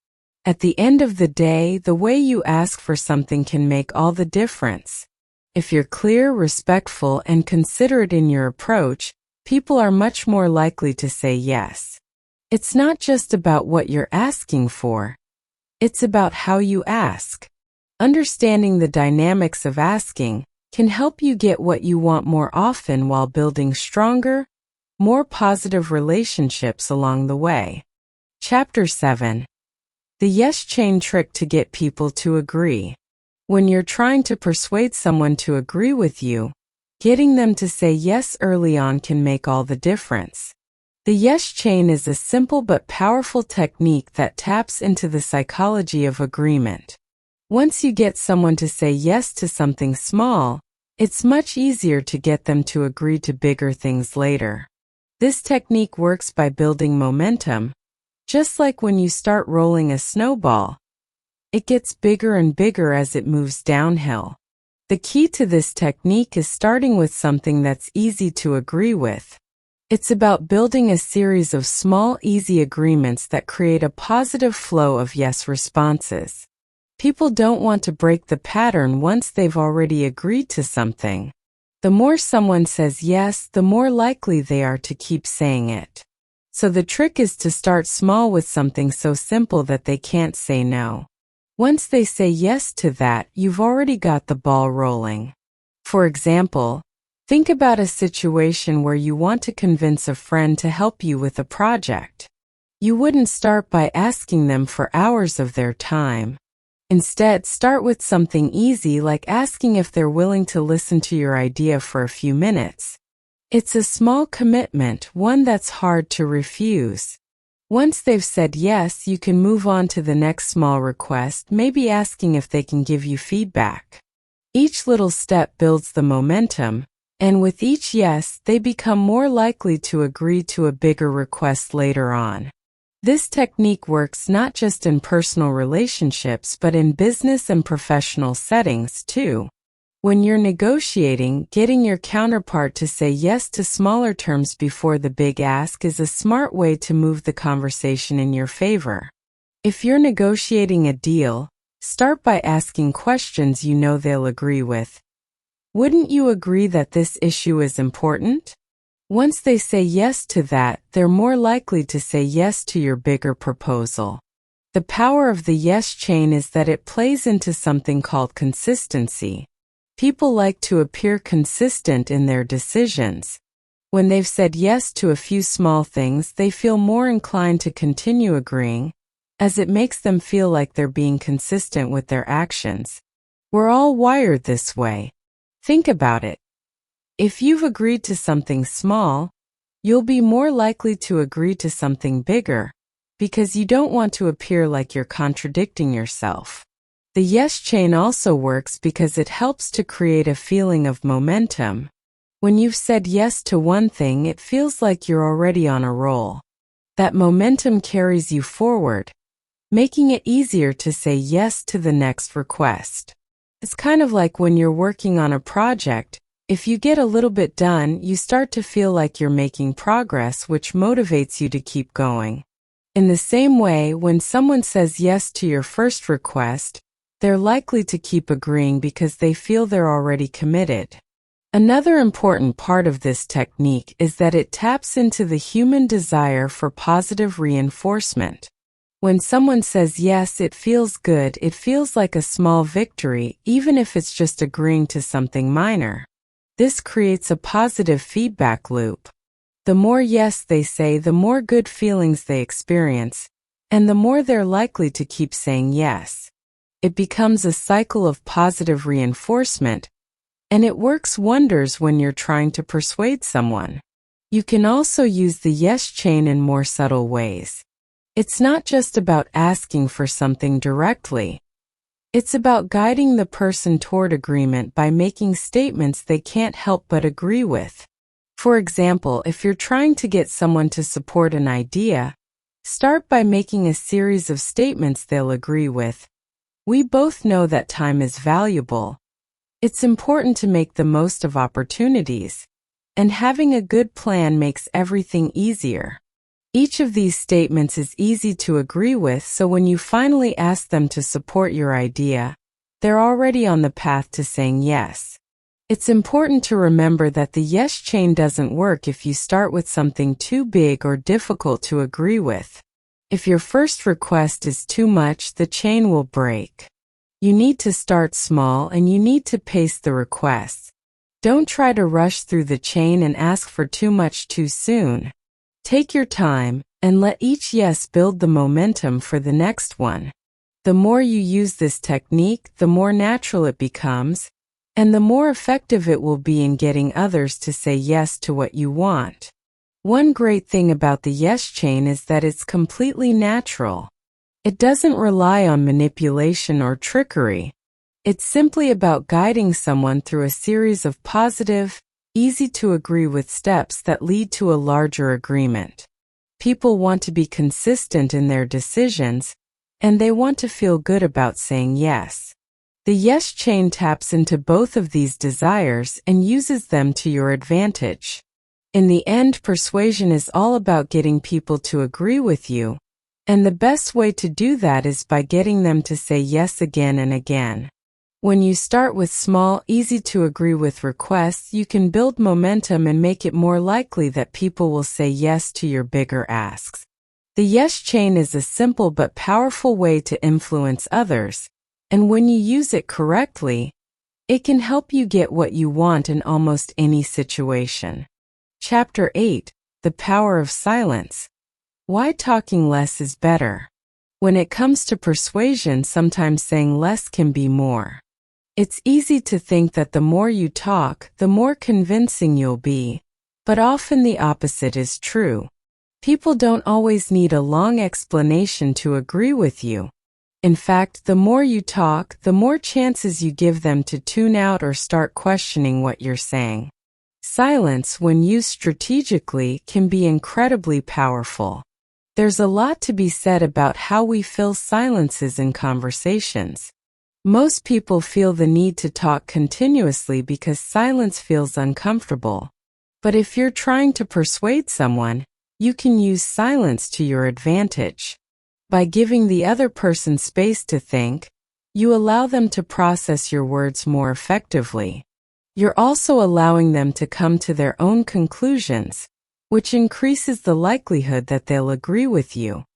S1: At the end of the day, the way you ask for something can make all the difference. If you're clear, respectful, and considerate in your approach, people are much more likely to say yes. It's not just about what you're asking for. It's about how you ask. Understanding the dynamics of asking can help you get what you want more often while building stronger, more positive relationships along the way. Chapter 7. The Yes Chain Trick to Get People to Agree. When you're trying to persuade someone to agree with you, getting them to say yes early on can make all the difference. The yes chain is a simple but powerful technique that taps into the psychology of agreement. Once you get someone to say yes to something small, it's much easier to get them to agree to bigger things later. This technique works by building momentum, just like when you start rolling a snowball. It gets bigger and bigger as it moves downhill. The key to this technique is starting with something that's easy to agree with. It's about building a series of small, easy agreements that create a positive flow of yes responses. People don't want to break the pattern once they've already agreed to something. The more someone says yes, the more likely they are to keep saying it. So the trick is to start small with something so simple that they can't say no. Once they say yes to that, you've already got the ball rolling. For example, think about a situation where you want to convince a friend to help you with a project. You wouldn't start by asking them for hours of their time. Instead, start with something easy like asking if they're willing to listen to your idea for a few minutes. It's a small commitment, one that's hard to refuse. Once they've said yes, you can move on to the next small request, maybe asking if they can give you feedback. Each little step builds the momentum, and with each yes, they become more likely to agree to a bigger request later on. This technique works not just in personal relationships but in business and professional settings too. When you're negotiating, getting your counterpart to say yes to smaller terms before the big ask is a smart way to move the conversation in your favor. If you're negotiating a deal, start by asking questions you know they'll agree with. Wouldn't you agree that this issue is important? Once they say yes to that, they're more likely to say yes to your bigger proposal. The power of the yes chain is that it plays into something called consistency. People like to appear consistent in their decisions. When they've said yes to a few small things, they feel more inclined to continue agreeing, as it makes them feel like they're being consistent with their actions. We're all wired this way. Think about it. If you've agreed to something small, you'll be more likely to agree to something bigger, because you don't want to appear like you're contradicting yourself. The yes chain also works because it helps to create a feeling of momentum. When you've said yes to one thing, it feels like you're already on a roll. That momentum carries you forward, making it easier to say yes to the next request. It's kind of like when you're working on a project. If you get a little bit done, you start to feel like you're making progress, which motivates you to keep going. In the same way, when someone says yes to your first request, they're likely to keep agreeing because they feel they're already committed. Another important part of this technique is that it taps into the human desire for positive reinforcement. When someone says yes, it feels good. It feels like a small victory, even if it's just agreeing to something minor. This creates a positive feedback loop. The more yes they say, the more good feelings they experience, and the more they're likely to keep saying yes. It becomes a cycle of positive reinforcement, and it works wonders when you're trying to persuade someone. You can also use the yes chain in more subtle ways. It's not just about asking for something directly. It's about guiding the person toward agreement by making statements they can't help but agree with. For example, if you're trying to get someone to support an idea, start by making a series of statements they'll agree with. We both know that time is valuable. It's important to make the most of opportunities, and having a good plan makes everything easier. Each of these statements is easy to agree with, so when you finally ask them to support your idea, they're already on the path to saying yes. It's important to remember that the yes chain doesn't work if you start with something too big or difficult to agree with. If your first request is too much, the chain will break. You need to start small, and you need to pace the requests. Don't try to rush through the chain and ask for too much too soon. Take your time, and let each yes build the momentum for the next one. The more you use this technique, the more natural it becomes, and the more effective it will be in getting others to say yes to what you want. One great thing about the yes chain is that it's completely natural. It doesn't rely on manipulation or trickery. It's simply about guiding someone through a series of positive, easy to agree with steps that lead to a larger agreement. People want to be consistent in their decisions, and they want to feel good about saying yes. The yes chain taps into both of these desires and uses them to your advantage. In the end, persuasion is all about getting people to agree with you, and the best way to do that is by getting them to say yes again and again. When you start with small, easy to agree with requests, you can build momentum and make it more likely that people will say yes to your bigger asks. The yes chain is a simple but powerful way to influence others, and when you use it correctly, it can help you get what you want in almost any situation. Chapter 8: The Power of Silence. Why talking less is better. When it comes to persuasion, sometimes saying less can be more. It's easy to think that the more you talk, the more convincing you'll be, but often the opposite is true. People don't always need a long explanation to agree with you. In fact, the more you talk, the more chances you give them to tune out or start questioning what you're saying. Silence, when used strategically, can be incredibly powerful. There's a lot to be said about how we fill silences in conversations. Most people feel the need to talk continuously because silence feels uncomfortable. But if you're trying to persuade someone, you can use silence to your advantage. By giving the other person space to think, you allow them to process your words more effectively. You're also allowing them to come to their own conclusions, which increases the likelihood that they'll agree with you.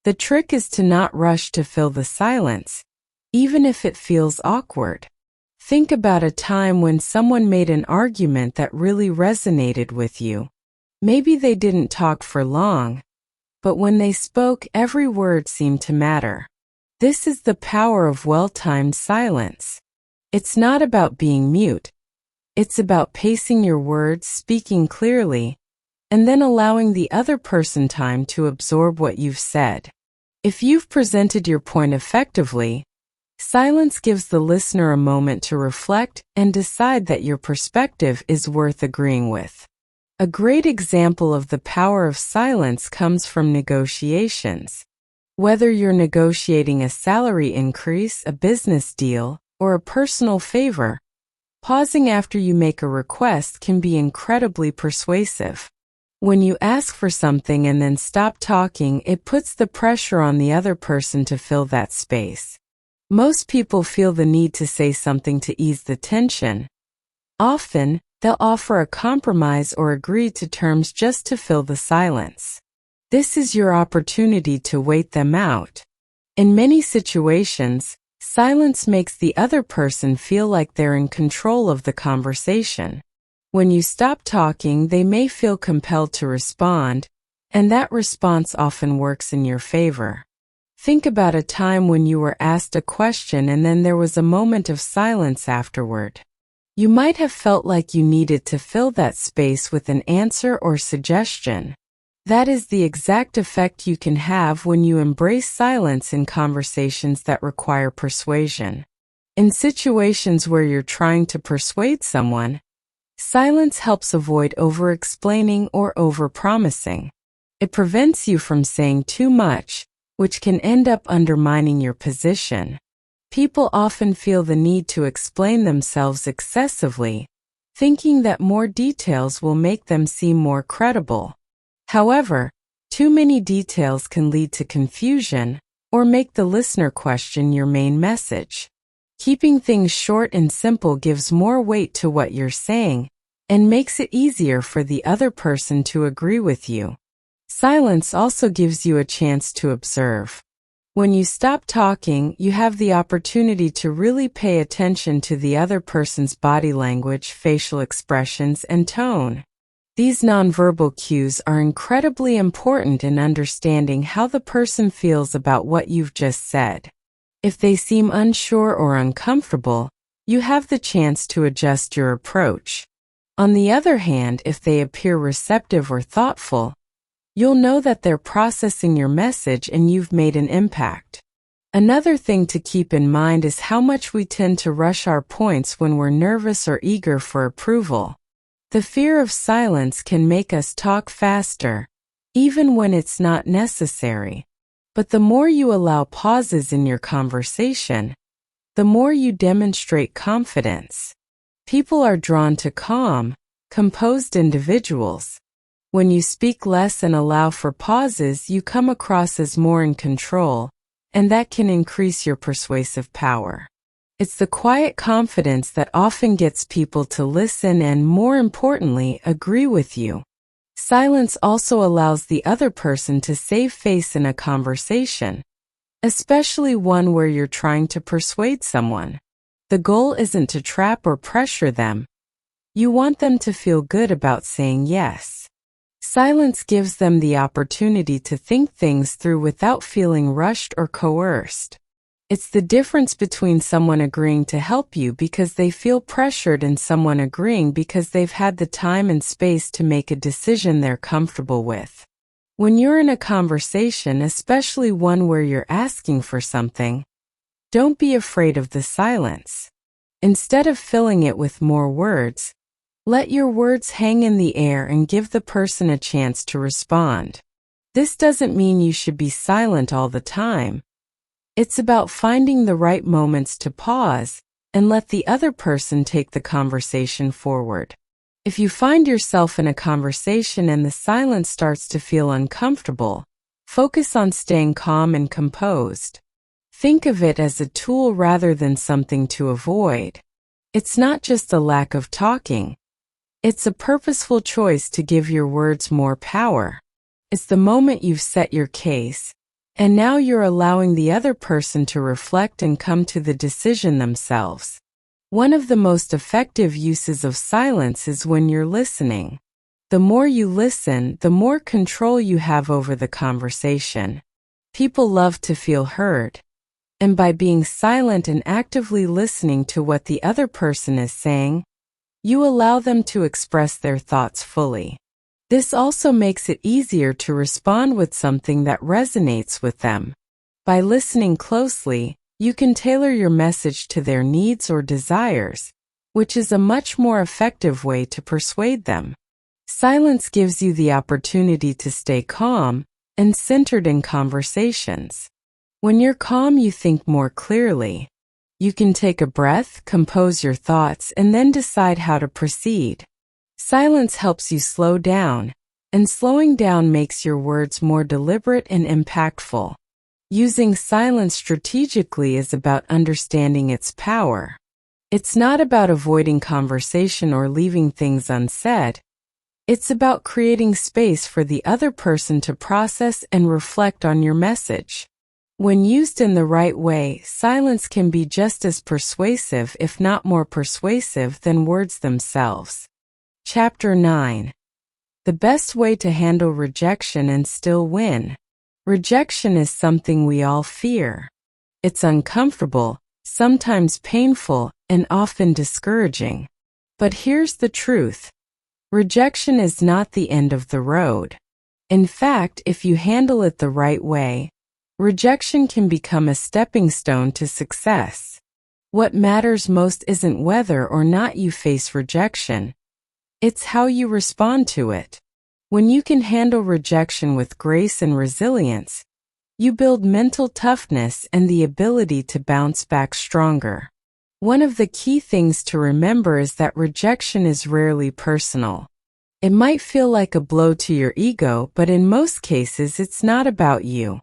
S1: The trick is to not rush to fill the silence, even if it feels awkward. Think about a time when someone made an argument that really resonated with you. Maybe they didn't talk for long, but when they spoke, every word seemed to matter. This is the power of well-timed silence. It's not about being mute. It's about pacing your words, speaking clearly, and then allowing the other person time to absorb what you've said. If you've presented your point effectively, silence gives the listener a moment to reflect and decide that your perspective is worth agreeing with. A great example of the power of silence comes from negotiations. Whether you're negotiating a salary increase, a business deal, or a personal favor, pausing after you make a request can be incredibly persuasive. When you ask for something and then stop talking, it puts the pressure on the other person to fill that space. Most people feel the need to say something to ease the tension. Often, they'll offer a compromise or agree to terms just to fill the silence. This is your opportunity to wait them out. In many situations, silence makes the other person feel like they're in control of the conversation. When you stop talking, they may feel compelled to respond, and that response often works in your favor. Think about a time when you were asked a question and then there was a moment of silence afterward. You might have felt like you needed to fill that space with an answer or suggestion. That is the exact effect you can have when you embrace silence in conversations that require persuasion. In situations where you're trying to persuade someone, silence helps avoid over-explaining or over-promising. It prevents you from saying too much, which can end up undermining your position. People often feel the need to explain themselves excessively, thinking that more details will make them seem more credible. However, too many details can lead to confusion or make the listener question your main message. Keeping things short and simple gives more weight to what you're saying and makes it easier for the other person to agree with you. Silence also gives you a chance to observe. When you stop talking, you have the opportunity to really pay attention to the other person's body language, facial expressions, and tone. These nonverbal cues are incredibly important in understanding how the person feels about what you've just said. If they seem unsure or uncomfortable, you have the chance to adjust your approach. On the other hand, if they appear receptive or thoughtful, you'll know that they're processing your message and you've made an impact. Another thing to keep in mind is how much we tend to rush our points when we're nervous or eager for approval. The fear of silence can make us talk faster, even when it's not necessary. But the more you allow pauses in your conversation, the more you demonstrate confidence. People are drawn to calm, composed individuals. When you speak less and allow for pauses, you come across as more in control, and that can increase your persuasive power. It's the quiet confidence that often gets people to listen and, more importantly, agree with you. Silence also allows the other person to save face in a conversation, especially one where you're trying to persuade someone. The goal isn't to trap or pressure them. You want them to feel good about saying yes. Silence gives them the opportunity to think things through without feeling rushed or coerced. It's the difference between someone agreeing to help you because they feel pressured and someone agreeing because they've had the time and space to make a decision they're comfortable with. When you're in a conversation, especially one where you're asking for something, don't be afraid of the silence. Instead of filling it with more words, let your words hang in the air and give the person a chance to respond. This doesn't mean you should be silent all the time. It's about finding the right moments to pause and let the other person take the conversation forward. If you find yourself in a conversation and the silence starts to feel uncomfortable, focus on staying calm and composed. Think of it as a tool rather than something to avoid. It's not just a lack of talking. It's a purposeful choice to give your words more power. It's the moment you've set your case, and now you're allowing the other person to reflect and come to the decision themselves. One of the most effective uses of silence is when you're listening. The more you listen, the more control you have over the conversation. People love to feel heard. And by being silent and actively listening to what the other person is saying, you allow them to express their thoughts fully. This also makes it easier to respond with something that resonates with them. By listening closely, you can tailor your message to their needs or desires, which is a much more effective way to persuade them. Silence gives you the opportunity to stay calm and centered in conversations. When you're calm, you think more clearly. You can take a breath, compose your thoughts, and then decide how to proceed. Silence helps you slow down, and slowing down makes your words more deliberate and impactful. Using silence strategically is about understanding its power. It's not about avoiding conversation or leaving things unsaid. It's about creating space for the other person to process and reflect on your message. When used in the right way, silence can be just as persuasive, if not more persuasive, than words themselves. Chapter 9. The best way to handle rejection and still win. Rejection is something we all fear. It's uncomfortable, sometimes painful, and often discouraging. But here's the truth. Rejection is not the end of the road. In fact, if you handle it the right way, rejection can become a stepping stone to success. What matters most isn't whether or not you face rejection. It's how you respond to it. When you can handle rejection with grace and resilience, you build mental toughness and the ability to bounce back stronger. One of the key things to remember is that rejection is rarely personal. It might feel like a blow to your ego, but in most cases it's not about you.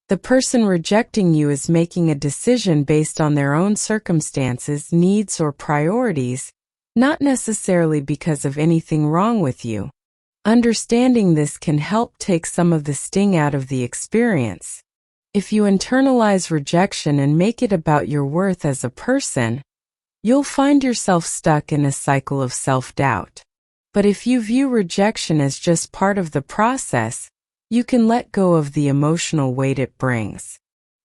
S1: The person rejecting you is making a decision based on their own circumstances, needs, or priorities, not necessarily because of anything wrong with you. Understanding this can help take some of the sting out of the experience. If you internalize rejection and make it about your worth as a person, you'll find yourself stuck in a cycle of self-doubt. But if you view rejection as just part of the process, you can let go of the emotional weight it brings.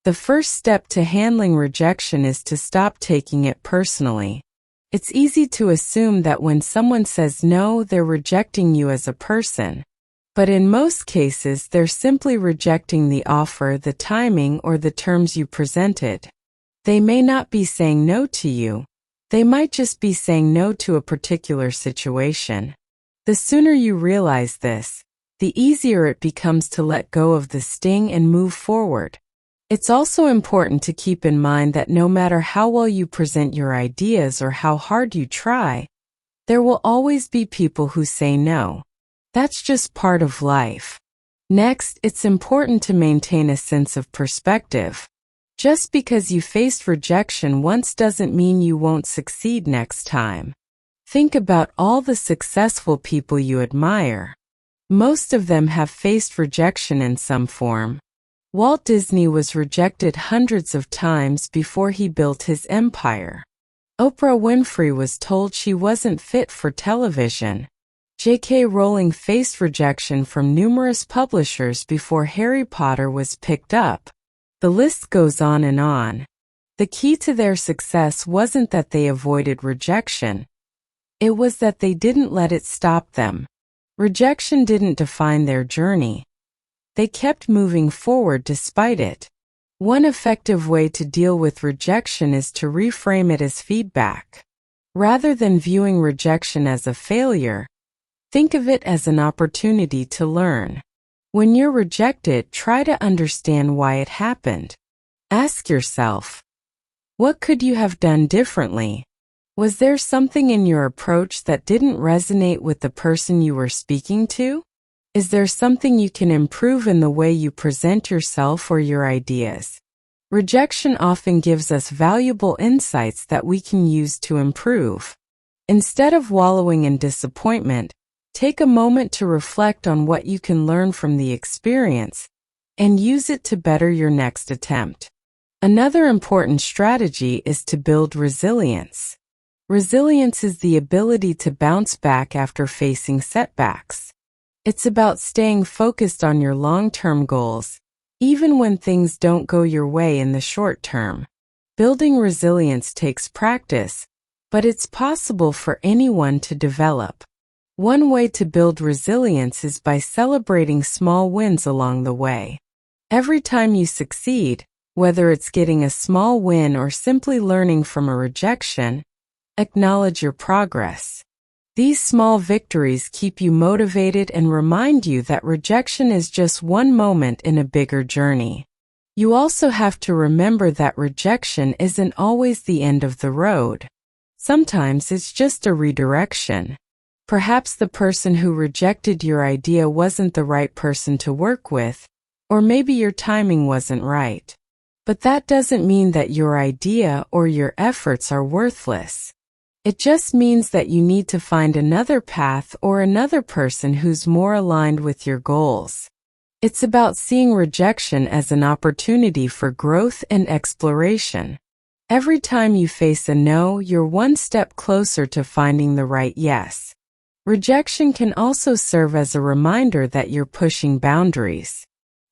S1: The first step to handling rejection is to stop taking it personally. It's easy to assume that when someone says no, they're rejecting you as a person. But in most cases, they're simply rejecting the offer, the timing, or the terms you presented. They may not be saying no to you. They might just be saying no to a particular situation. The sooner you realize this, the easier it becomes to let go of the sting and move forward. It's also important to keep in mind that no matter how well you present your ideas or how hard you try, there will always be people who say no. That's just part of life. Next, it's important to maintain a sense of perspective. Just because you faced rejection once doesn't mean you won't succeed next time. Think about all the successful people you admire. Most of them have faced rejection in some form. Walt Disney was rejected hundreds of times before he built his empire. Oprah Winfrey was told she wasn't fit for television. J.K. Rowling faced rejection from numerous publishers before Harry Potter was picked up. The list goes on and on. The key to their success wasn't that they avoided rejection. It was that they didn't let it stop them. Rejection didn't define their journey. They kept moving forward despite it. One effective way to deal with rejection is to reframe it as feedback. Rather than viewing rejection as a failure, think of it as an opportunity to learn. When you're rejected, try to understand why it happened. Ask yourself, what could you have done differently? Was there something in your approach that didn't resonate with the person you were speaking to? Is there something you can improve in the way you present yourself or your ideas? Rejection often gives us valuable insights that we can use to improve. Instead of wallowing in disappointment, take a moment to reflect on what you can learn from the experience and use it to better your next attempt. Another important strategy is to build resilience. Resilience is the ability to bounce back after facing setbacks. It's about staying focused on your long-term goals, even when things don't go your way in the short term. Building resilience takes practice, but it's possible for anyone to develop. One way to build resilience is by celebrating small wins along the way. Every time you succeed, whether it's getting a small win or simply learning from a rejection, acknowledge your progress. These small victories keep you motivated and remind you that rejection is just one moment in a bigger journey. You also have to remember that rejection isn't always the end of the road. Sometimes it's just a redirection. Perhaps the person who rejected your idea wasn't the right person to work with, or maybe your timing wasn't right. But that doesn't mean that your idea or your efforts are worthless. It just means that you need to find another path or another person who's more aligned with your goals. It's about seeing rejection as an opportunity for growth and exploration. Every time you face a no, you're one step closer to finding the right yes. Rejection can also serve as a reminder that you're pushing boundaries.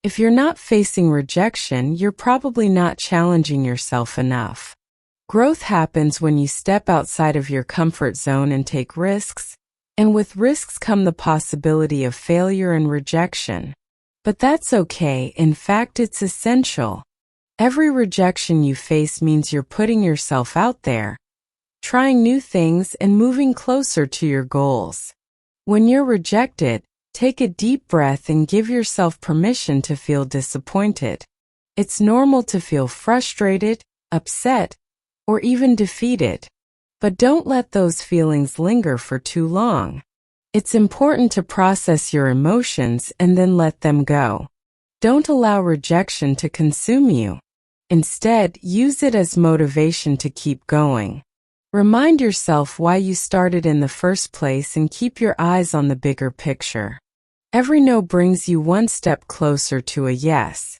S1: If you're not facing rejection, you're probably not challenging yourself enough. Growth happens when you step outside of your comfort zone and take risks, and with risks come the possibility of failure and rejection. But that's okay, in fact it's essential. Every rejection you face means you're putting yourself out there, trying new things and moving closer to your goals. When you're rejected, take a deep breath and give yourself permission to feel disappointed. It's normal to feel frustrated, upset, or even defeated. But don't let those feelings linger for too long. It's important to process your emotions and then let them go. Don't allow rejection to consume you. Instead, use it as motivation to keep going. Remind yourself why you started in the first place and keep your eyes on the bigger picture. Every no brings you one step closer to a yes.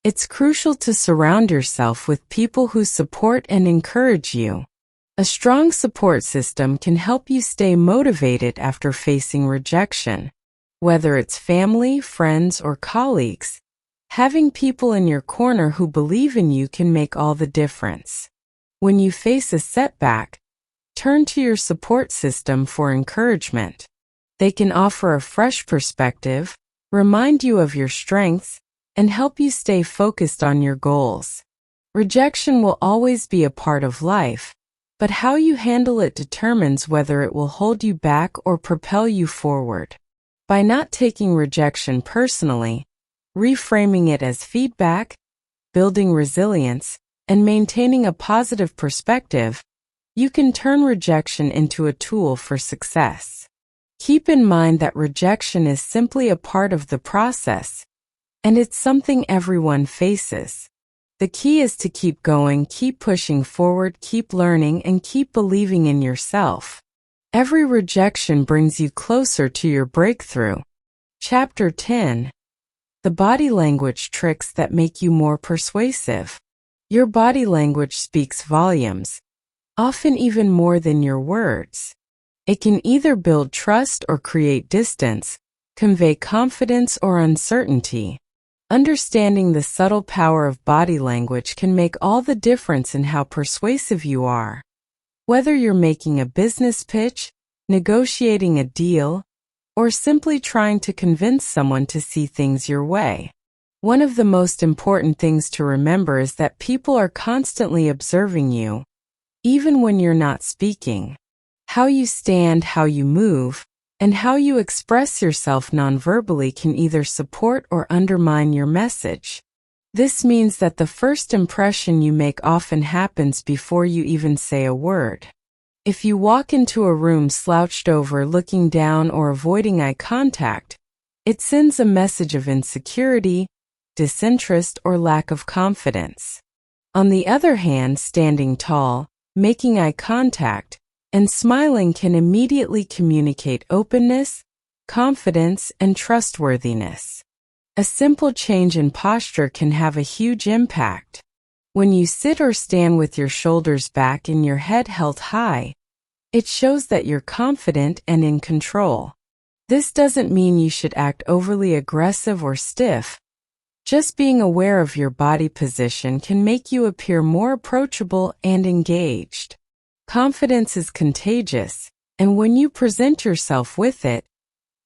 S1: It's crucial to surround yourself with people who support and encourage you. A strong support system can help you stay motivated after facing rejection. Whether it's family, friends, or colleagues, having people in your corner who believe in you can make all the difference. When you face a setback, turn to your support system for encouragement. They can offer a fresh perspective, remind you of your strengths, and help you stay focused on your goals. Rejection will always be a part of life, but how you handle it determines whether it will hold you back or propel you forward. By not taking rejection personally, reframing it as feedback, building resilience, and maintaining a positive perspective, you can turn rejection into a tool for success. Keep in mind that rejection is simply a part of the process, and it's something everyone faces. The key is to keep going, keep pushing forward, keep learning, and keep believing in yourself. Every rejection brings you closer to your breakthrough. Chapter 10. The body language tricks that make you more persuasive. Your body language speaks volumes, often even more than your words. It can either build trust or create distance, convey confidence or uncertainty. Understanding the subtle power of body language can make all the difference in how persuasive you are. Whether you're making a business pitch, negotiating a deal, or simply trying to convince someone to see things your way. One of the most important things to remember is that people are constantly observing you, even when you're not speaking. How you stand, how you move, and how you express yourself nonverbally can either support or undermine your message. This means that the first impression you make often happens before you even say a word. If you walk into a room slouched over, looking down, or avoiding eye contact, it sends a message of insecurity, disinterest, or lack of confidence. On the other hand, standing tall, making eye contact, and smiling can immediately communicate openness, confidence, and trustworthiness. A simple change in posture can have a huge impact. When you sit or stand with your shoulders back and your head held high, it shows that you're confident and in control. This doesn't mean you should act overly aggressive or stiff. Just being aware of your body position can make you appear more approachable and engaged. Confidence is contagious, and when you present yourself with it,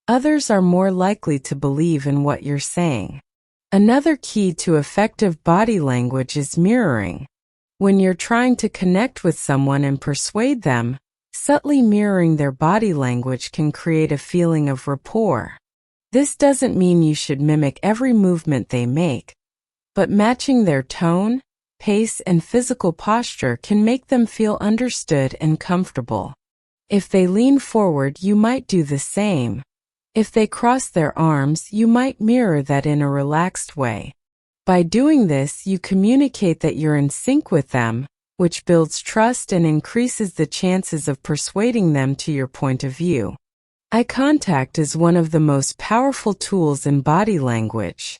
S1: others are more likely to believe in what you're saying. Another key to effective body language is mirroring. When you're trying to connect with someone and persuade them, subtly mirroring their body language can create a feeling of rapport. This doesn't mean you should mimic every movement they make, but matching their tone, pace, and physical posture can make them feel understood and comfortable. If they lean forward, you might do the same. If they cross their arms, you might mirror that in a relaxed way. By doing this, you communicate that you're in sync with them, which builds trust and increases the chances of persuading them to your point of view. Eye contact is one of the most powerful tools in body language.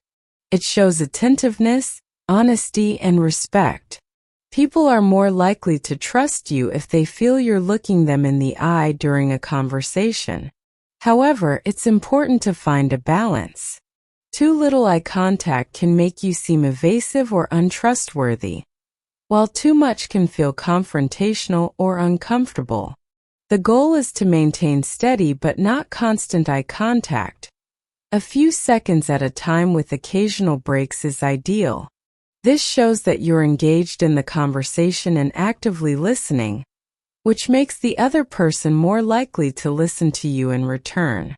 S1: It shows attentiveness, honesty, and respect. People are more likely to trust you if they feel you're looking them in the eye during a conversation. However, it's important to find a balance. Too little eye contact can make you seem evasive or untrustworthy, while too much can feel confrontational or uncomfortable. The goal is to maintain steady but not constant eye contact. A few seconds at a time with occasional breaks is ideal. This shows that you're engaged in the conversation and actively listening, which makes the other person more likely to listen to you in return.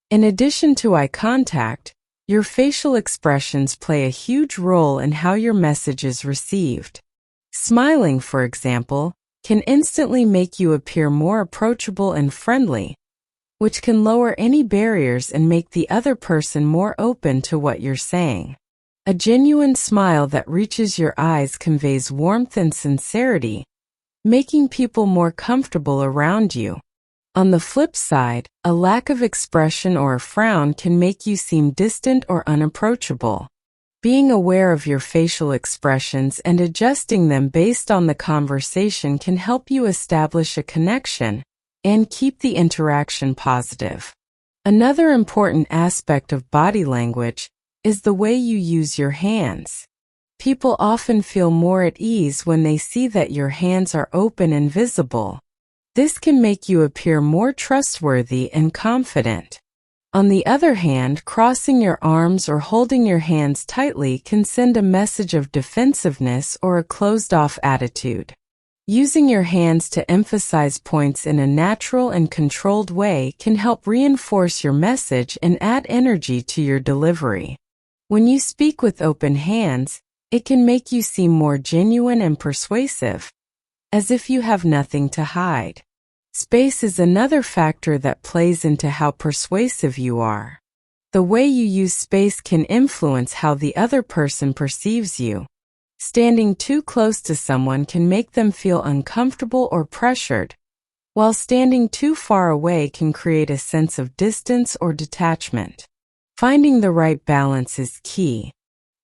S1: In addition to eye contact, your facial expressions play a huge role in how your message is received. Smiling, for example, can instantly make you appear more approachable and friendly, which can lower any barriers and make the other person more open to what you're saying. A genuine smile that reaches your eyes conveys warmth and sincerity, making people more comfortable around you. On the flip side, a lack of expression or a frown can make you seem distant or unapproachable. Being aware of your facial expressions and adjusting them based on the conversation can help you establish a connection and keep the interaction positive. Another important aspect of body language is the way you use your hands. People often feel more at ease when they see that your hands are open and visible. This can make you appear more trustworthy and confident. On the other hand, crossing your arms or holding your hands tightly can send a message of defensiveness or a closed-off attitude. Using your hands to emphasize points in a natural and controlled way can help reinforce your message and add energy to your delivery. When you speak with open hands, it can make you seem more genuine and persuasive, as if you have nothing to hide. Space is another factor that plays into how persuasive you are. The way you use space can influence how the other person perceives you. Standing too close to someone can make them feel uncomfortable or pressured, while standing too far away can create a sense of distance or detachment. Finding the right balance is key.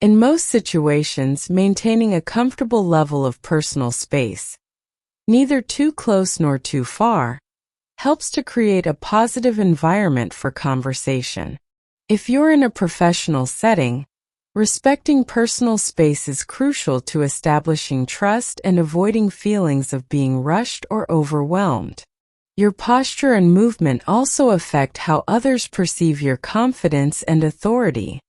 S1: In most situations, maintaining a comfortable level of personal space, neither too close nor too far, helps to create a positive environment for conversation. If you're in a professional setting, respecting personal space is crucial to establishing trust and avoiding feelings of being rushed or overwhelmed. Your posture and movement also affect how others perceive your confidence and authority.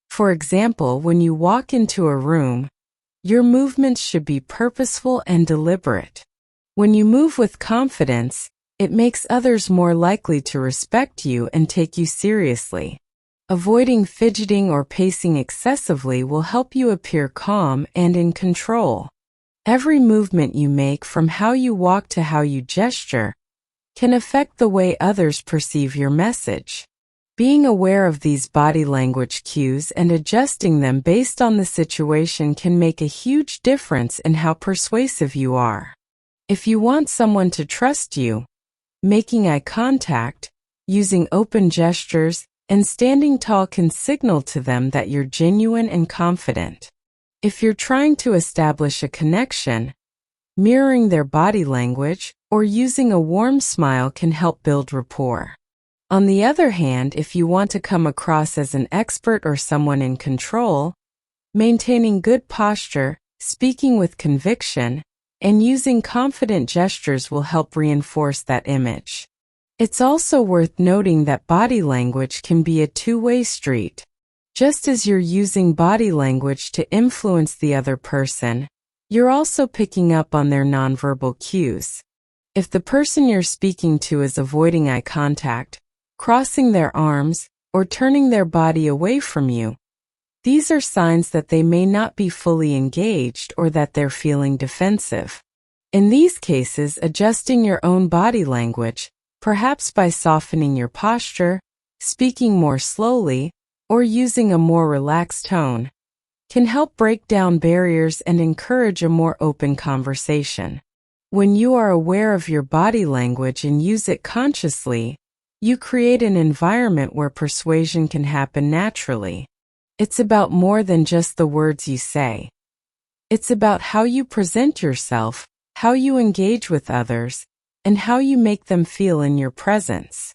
S1: For example, when you walk into a room, your movements should be purposeful and deliberate. When you move with confidence, it makes others more likely to respect you and take you seriously. Avoiding fidgeting or pacing excessively will help you appear calm and in control. Every movement you make, from how you walk to how you gesture, can affect the way others perceive your message. Being aware of these body language cues and adjusting them based on the situation can make a huge difference in how persuasive you are. If you want someone to trust you, making eye contact, using open gestures, and standing tall can signal to them that you're genuine and confident. If you're trying to establish a connection, mirroring their body language or using a warm smile can help build rapport. On the other hand, if you want to come across as an expert or someone in control, maintaining good posture, speaking with conviction, and using confident gestures will help reinforce that image. It's also worth noting that body language can be a two-way street. Just as you're using body language to influence the other person, you're also picking up on their nonverbal cues. If the person you're speaking to is avoiding eye contact, crossing their arms, or turning their body away from you, these are signs that they may not be fully engaged or that they're feeling defensive. In these cases, adjusting your own body language, perhaps by softening your posture, speaking more slowly, or using a more relaxed tone, can help break down barriers and encourage a more open conversation. When you are aware of your body language and use it consciously, you create an environment where persuasion can happen naturally. It's about more than just the words you say. It's about how you present yourself, how you engage with others, and how you make them feel in your presence.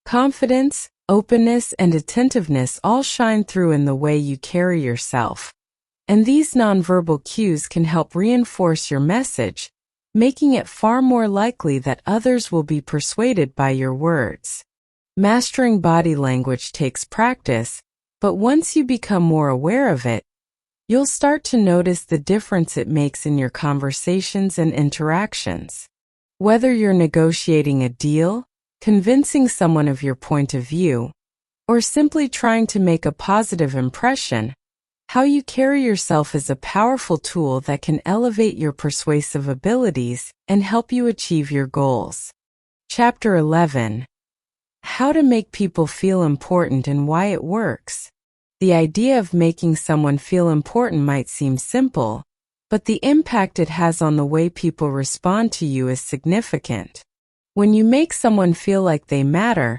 S1: Confidence, openness, and attentiveness all shine through in the way you carry yourself. And these nonverbal cues can help reinforce your message, making it far more likely that others will be persuaded by your words. Mastering body language takes practice, but once you become more aware of it, you'll start to notice the difference it makes in your conversations and interactions. Whether you're negotiating a deal, convincing someone of your point of view, or simply trying to make a positive impression, how you carry yourself is a powerful tool that can elevate your persuasive abilities and help you achieve your goals. Chapter 11. How to make people feel important and why it works. The idea of making someone feel important might seem simple, but the impact it has on the way people respond to you is significant. When you make someone feel like they matter,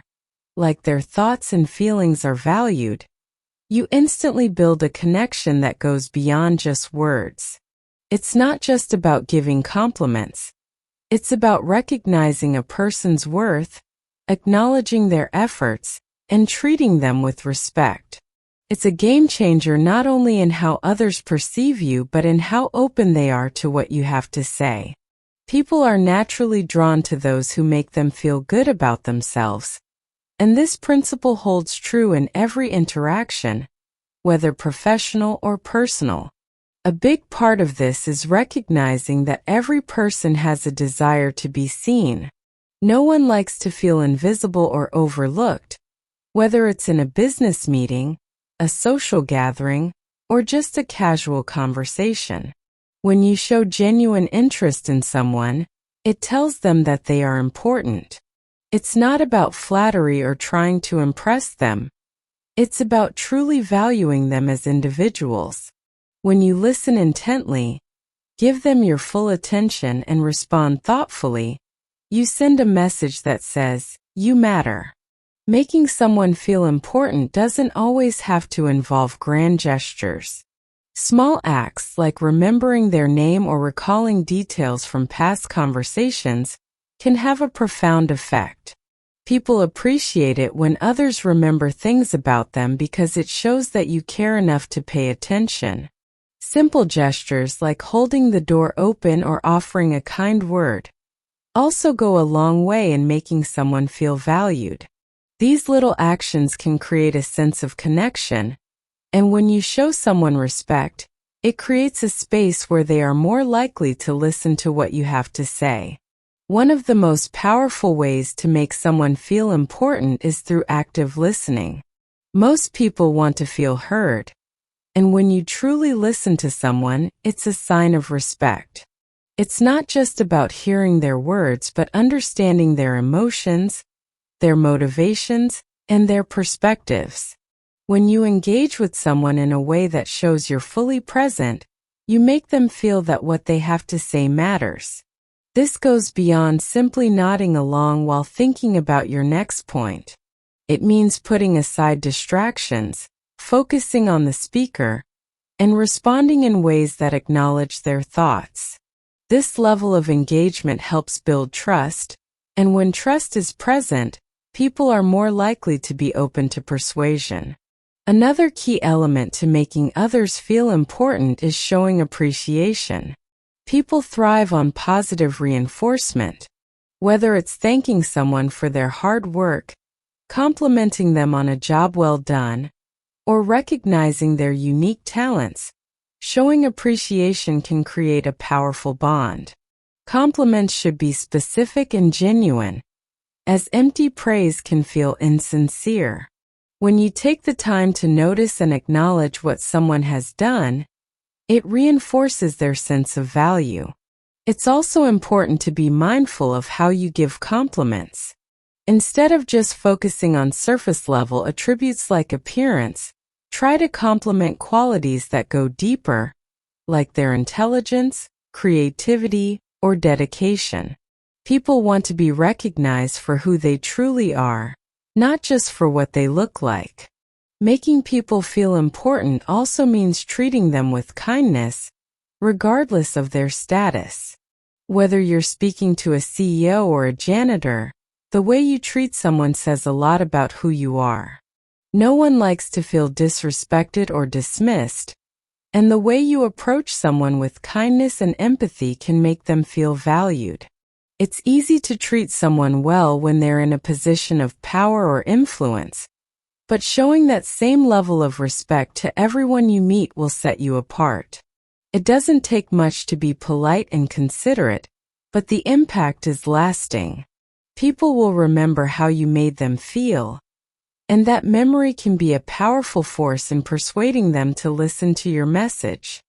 S1: like their thoughts and feelings are valued, you instantly build a connection that goes beyond just words. It's not just about giving compliments. It's about recognizing a person's worth, acknowledging their efforts, and treating them with respect. It's a game changer not only in how others perceive you but in how open they are to what you have to say. People are naturally drawn to those who make them feel good about themselves, and this principle holds true in every interaction, whether professional or personal. A big part of this is recognizing that every person has a desire to be seen. No one likes to feel invisible or overlooked, whether it's in a business meeting, a social gathering, or just a casual conversation. When you show genuine interest in someone, it tells them that they are important. It's not about flattery or trying to impress them. It's about truly valuing them as individuals. When you listen intently, give them your full attention and respond thoughtfully, you send a message that says, "You matter." Making someone feel important doesn't always have to involve grand gestures. Small acts like remembering their name or recalling details from past conversations can have a profound effect. People appreciate it when others remember things about them because it shows that you care enough to pay attention. Simple gestures like holding the door open or offering a kind word also go a long way in making someone feel valued. These little actions can create a sense of connection, and when you show someone respect, it creates a space where they are more likely to listen to what you have to say. One of the most powerful ways to make someone feel important is through active listening. Most people want to feel heard, and when you truly listen to someone, it's a sign of respect. It's not just about hearing their words, but understanding their emotions, their motivations, and their perspectives. When you engage with someone in a way that shows you're fully present, you make them feel that what they have to say matters. This goes beyond simply nodding along while thinking about your next point. It means putting aside distractions, focusing on the speaker, and responding in ways that acknowledge their thoughts. This level of engagement helps build trust, and when trust is present, people are more likely to be open to persuasion. Another key element to making others feel important is showing appreciation. People thrive on positive reinforcement. Whether it's thanking someone for their hard work, complimenting them on a job well done, or recognizing their unique talents, showing appreciation can create a powerful bond. Compliments should be specific and genuine, as empty praise can feel insincere. When you take the time to notice and acknowledge what someone has done, it reinforces their sense of value. It's also important to be mindful of how you give compliments. Instead of just focusing on surface-level attributes like appearance, try to compliment qualities that go deeper, like their intelligence, creativity, or dedication. People want to be recognized for who they truly are, not just for what they look like. Making people feel important also means treating them with kindness, regardless of their status. Whether you're speaking to a CEO or a janitor, the way you treat someone says a lot about who you are. No one likes to feel disrespected or dismissed, and the way you approach someone with kindness and empathy can make them feel valued. It's easy to treat someone well when they're in a position of power or influence, but showing that same level of respect to everyone you meet will set you apart. It doesn't take much to be polite and considerate, but the impact is lasting. People will remember how you made them feel, and that memory can be a powerful force in persuading them to listen to your message.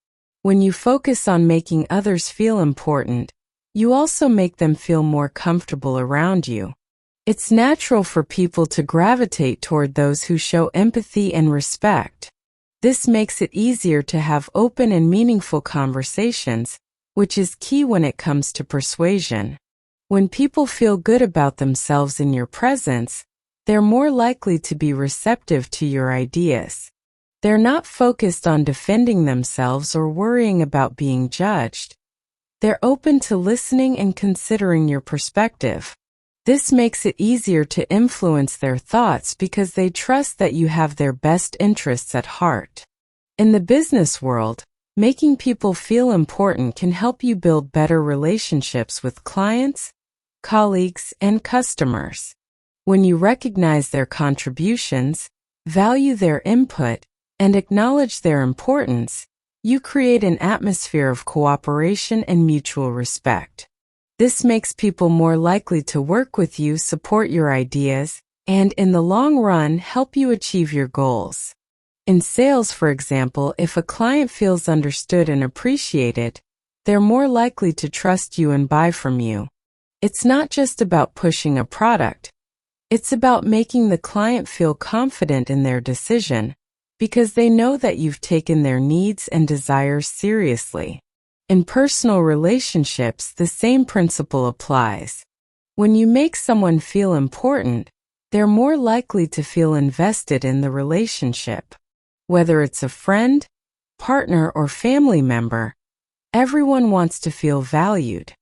S1: When you focus on making others feel important, you also make them feel more comfortable around you. It's natural for people to gravitate toward those who show empathy and respect. This makes it easier to have open and meaningful conversations, which is key when it comes to persuasion. When people feel good about themselves in your presence, they're more likely to be receptive to your ideas. They're not focused on defending themselves or worrying about being judged. They're open to listening and considering your perspective. This makes it easier to influence their thoughts because they trust that you have their best interests at heart. In the business world, making people feel important can help you build better relationships with clients, colleagues, and customers. When you recognize their contributions, value their input, and acknowledge their importance, you create an atmosphere of cooperation and mutual respect. This makes people more likely to work with you, support your ideas, and in the long run help you achieve your goals. In sales, for example, if a client feels understood and appreciated, they're more likely to trust you and buy from you. It's not just about pushing a product. It's about making the client feel confident in their decision, because they know that you've taken their needs and desires seriously. In personal relationships, the same principle applies. When you make someone feel important, they're more likely to feel invested in the relationship. Whether it's a friend, partner, or family member, everyone wants to feel valued.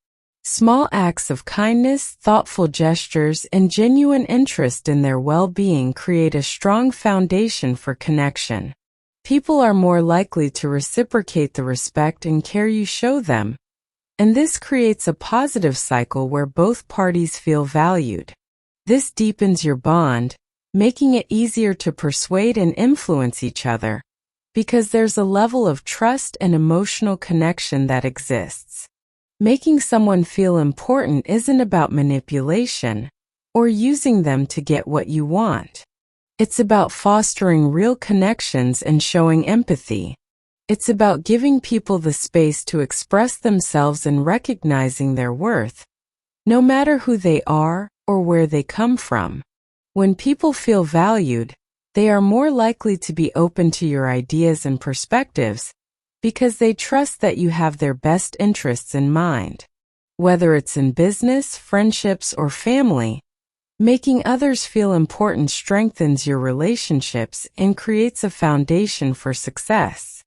S1: Small acts of kindness, thoughtful gestures, and genuine interest in their well-being create a strong foundation for connection. People are more likely to reciprocate the respect and care you show them, and this creates a positive cycle where both parties feel valued. This deepens your bond, making it easier to persuade and influence each other, because there's a level of trust and emotional connection that exists. Making someone feel important isn't about manipulation or using them to get what you want. It's about fostering real connections and showing empathy. It's about giving people the space to express themselves and recognizing their worth, no matter who they are or where they come from. When people feel valued, they are more likely to be open to your ideas and perspectives because they trust that you have their best interests in mind. Whether it's in business, friendships, or family, making others feel important strengthens your relationships and creates a foundation for success.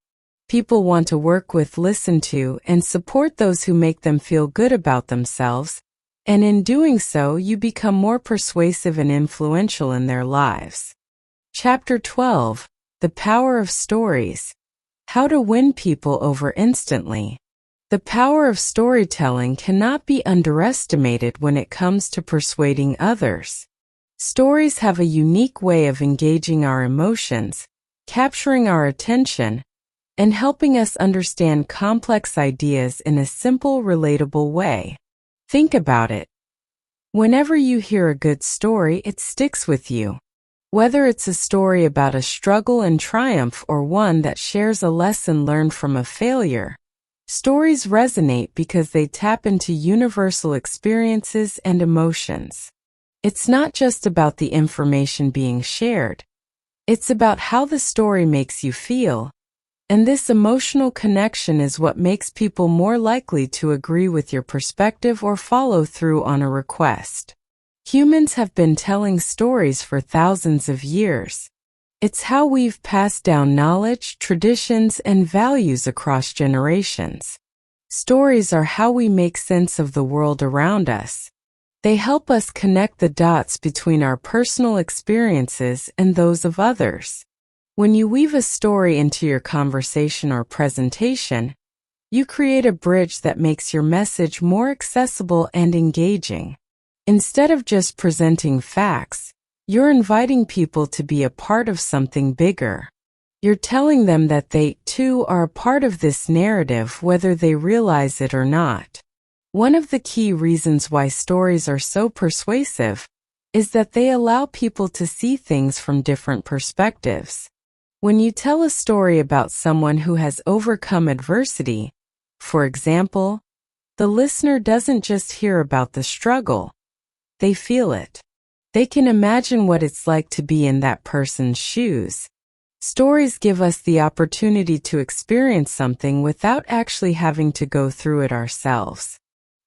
S1: People want to work with, listen to, and support those who make them feel good about themselves, and in doing so, you become more persuasive and influential in their lives. Chapter 12: The Power of Stories. How to win people over instantly. The power of storytelling cannot be underestimated when it comes to persuading others. Stories have a unique way of engaging our emotions, capturing our attention, and helping us understand complex ideas in a simple, relatable way. Think about it. Whenever you hear a good story, it sticks with you. Whether it's a story about a struggle and triumph or one that shares a lesson learned from a failure, stories resonate because they tap into universal experiences and emotions. It's not just about the information being shared. It's about how the story makes you feel, and this emotional connection is what makes people more likely to agree with your perspective or follow through on a request. Humans have been telling stories for thousands of years. It's how we've passed down knowledge, traditions, and values across generations. Stories are how we make sense of the world around us. They help us connect the dots between our personal experiences and those of others. When you weave a story into your conversation or presentation, you create a bridge that makes your message more accessible and engaging. Instead of just presenting facts, you're inviting people to be a part of something bigger. You're telling them that they, too, are a part of this narrative whether they realize it or not. One of the key reasons why stories are so persuasive is that they allow people to see things from different perspectives. When you tell a story about someone who has overcome adversity, for example, the listener doesn't just hear about the struggle. They feel it. They can imagine what it's like to be in that person's shoes. Stories give us the opportunity to experience something without actually having to go through it ourselves.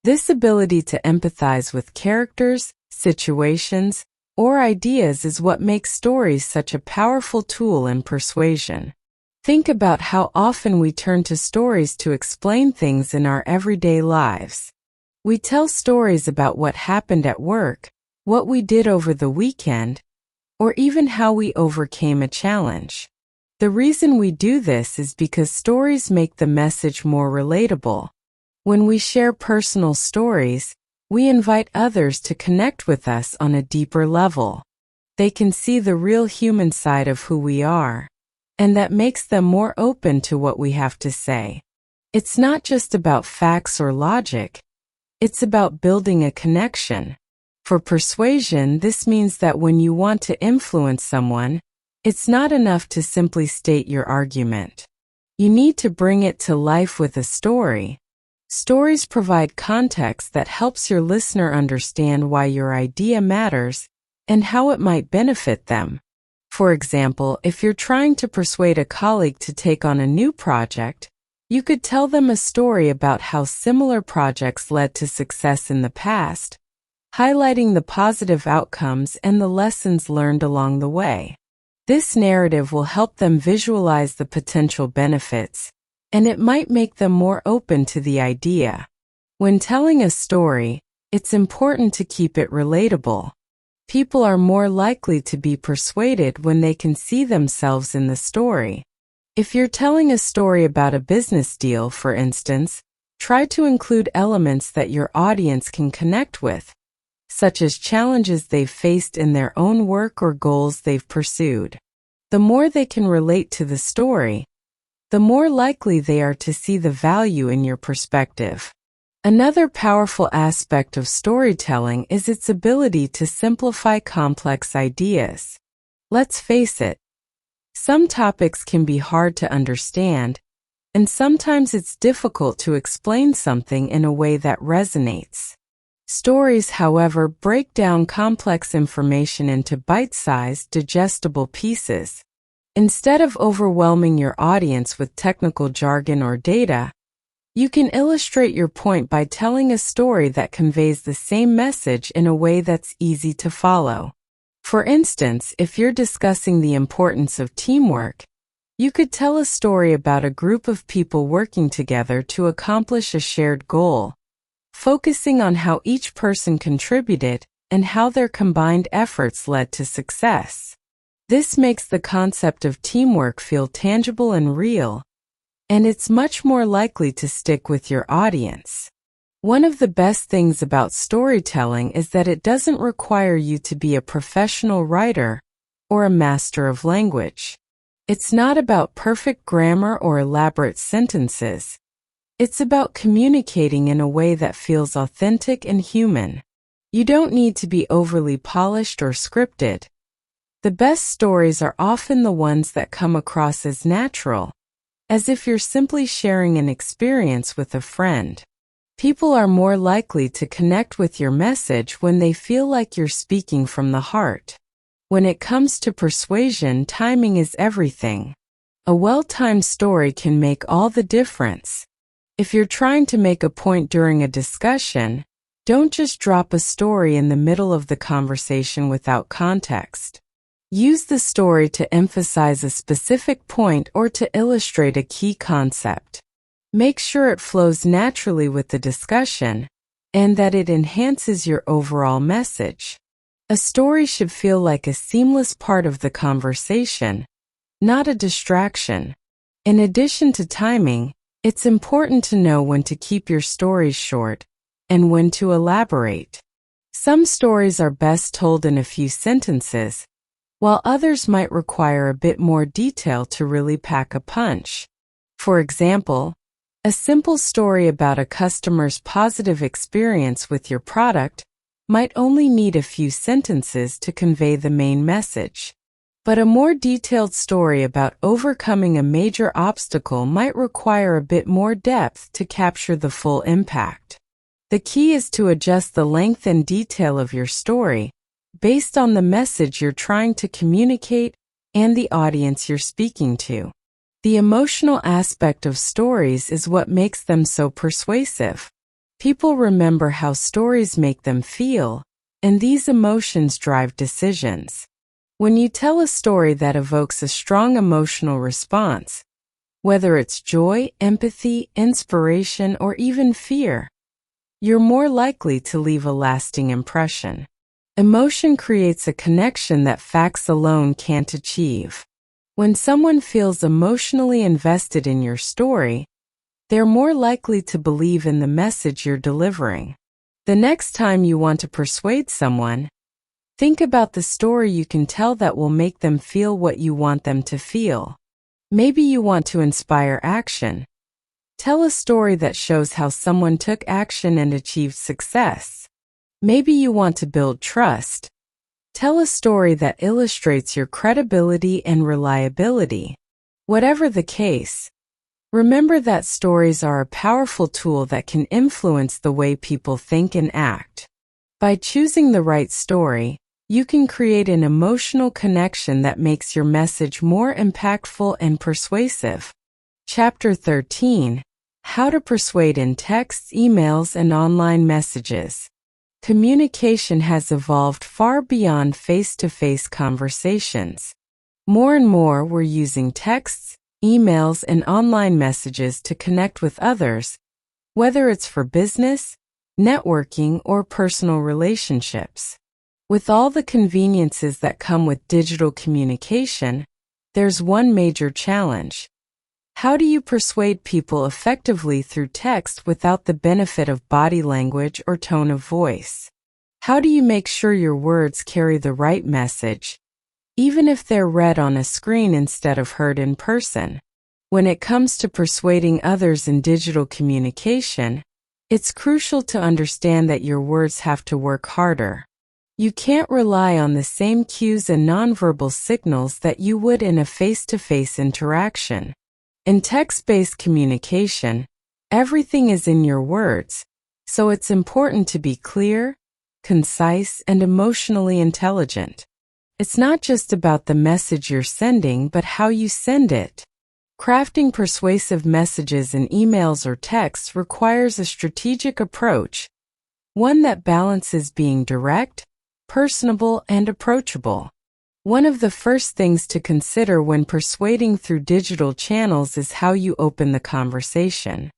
S1: This ability to empathize with characters, situations, or ideas is what makes stories such a powerful tool in persuasion. Think about how often we turn to stories to explain things in our everyday lives. We tell stories about what happened at work, what we did over the weekend, or even how we overcame a challenge. The reason we do this is because stories make the message more relatable. When we share personal stories, we invite others to connect with us on a deeper level. They can see the real human side of who we are, and that makes them more open to what we have to say. It's not just about facts or logic. It's about building a connection. For persuasion, this means that when you want to influence someone, it's not enough to simply state your argument. You need to bring it to life with a story. Stories provide context that helps your listener understand why your idea matters and how it might benefit them. For example, if you're trying to persuade a colleague to take on a new project, you could tell them a story about how similar projects led to success in the past, highlighting the positive outcomes and the lessons learned along the way. This narrative will help them visualize the potential benefits, and it might make them more open to the idea. When telling a story, it's important to keep it relatable. People are more likely to be persuaded when they can see themselves in the story. If you're telling a story about a business deal, for instance, try to include elements that your audience can connect with, such as challenges they've faced in their own work or goals they've pursued. The more they can relate to the story, the more likely they are to see the value in your perspective. Another powerful aspect of storytelling is its ability to simplify complex ideas. Let's face it, some topics can be hard to understand, and sometimes it's difficult to explain something in a way that resonates. Stories, however, break down complex information into bite-sized, digestible pieces. Instead of overwhelming your audience with technical jargon or data, you can illustrate your point by telling a story that conveys the same message in a way that's easy to follow. For instance, if you're discussing the importance of teamwork, you could tell a story about a group of people working together to accomplish a shared goal, focusing on how each person contributed and how their combined efforts led to success. This makes the concept of teamwork feel tangible and real, and it's much more likely to stick with your audience. One of the best things about storytelling is that it doesn't require you to be a professional writer or a master of language. It's not about perfect grammar or elaborate sentences. It's about communicating in a way that feels authentic and human. You don't need to be overly polished or scripted. The best stories are often the ones that come across as natural, as if you're simply sharing an experience with a friend. People are more likely to connect with your message when they feel like you're speaking from the heart. When it comes to persuasion, timing is everything. A well-timed story can make all the difference. If you're trying to make a point during a discussion, don't just drop a story in the middle of the conversation without context. Use the story to emphasize a specific point or to illustrate a key concept. Make sure it flows naturally with the discussion and that it enhances your overall message. A story should feel like a seamless part of the conversation, not a distraction. In addition to timing, it's important to know when to keep your stories short and when to elaborate. Some stories are best told in a few sentences, while others might require a bit more detail to really pack a punch. For example, a simple story about a customer's positive experience with your product might only need a few sentences to convey the main message. But a more detailed story about overcoming a major obstacle might require a bit more depth to capture the full impact. The key is to adjust the length and detail of your story based on the message you're trying to communicate and the audience you're speaking to. The emotional aspect of stories is what makes them so persuasive. People remember how stories make them feel, and these emotions drive decisions. When you tell a story that evokes a strong emotional response, whether it's joy, empathy, inspiration, or even fear, you're more likely to leave a lasting impression. Emotion creates a connection that facts alone can't achieve. When someone feels emotionally invested in your story, they're more likely to believe in the message you're delivering. The next time you want to persuade someone, think about the story you can tell that will make them feel what you want them to feel. Maybe you want to inspire action. Tell a story that shows how someone took action and achieved success. Maybe you want to build trust. Tell a story that illustrates your credibility and reliability. Whatever the case, remember that stories are a powerful tool that can influence the way people think and act. By choosing the right story, you can create an emotional connection that makes your message more impactful and persuasive. Chapter 13: How to Persuade in Texts, Emails, and Online Messages. Communication has evolved far beyond face-to-face conversations. More and more, we're using texts, emails, and online messages to connect with others, whether it's for business, networking, or personal relationships. With all the conveniences that come with digital communication, there's one major challenge. How do you persuade people effectively through text without the benefit of body language or tone of voice? How do you make sure your words carry the right message, even if they're read on a screen instead of heard in person? When it comes to persuading others in digital communication, it's crucial to understand that your words have to work harder. You can't rely on the same cues and nonverbal signals that you would in a face-to-face interaction. In text-based communication, everything is in your words, so it's important to be clear, concise, and emotionally intelligent. It's not just about the message you're sending, but how you send it. Crafting persuasive messages in emails or texts requires a strategic approach, one that balances being direct, personable, and approachable. One of the first things to consider when persuading through digital channels is how you open the conversation.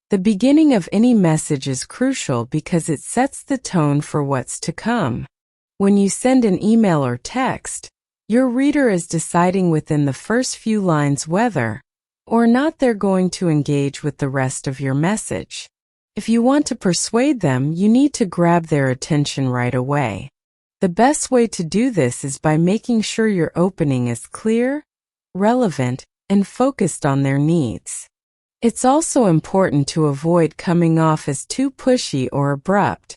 S1: The beginning of any message is crucial because it sets the tone for what's to come. When you send an email or text, your reader is deciding within the first few lines whether or not they're going to engage with the rest of your message. If you want to persuade them, you need to grab their attention right away. The best way to do this is by making sure your opening is clear, relevant, and focused on their needs. It's also important to avoid coming off as too pushy or abrupt.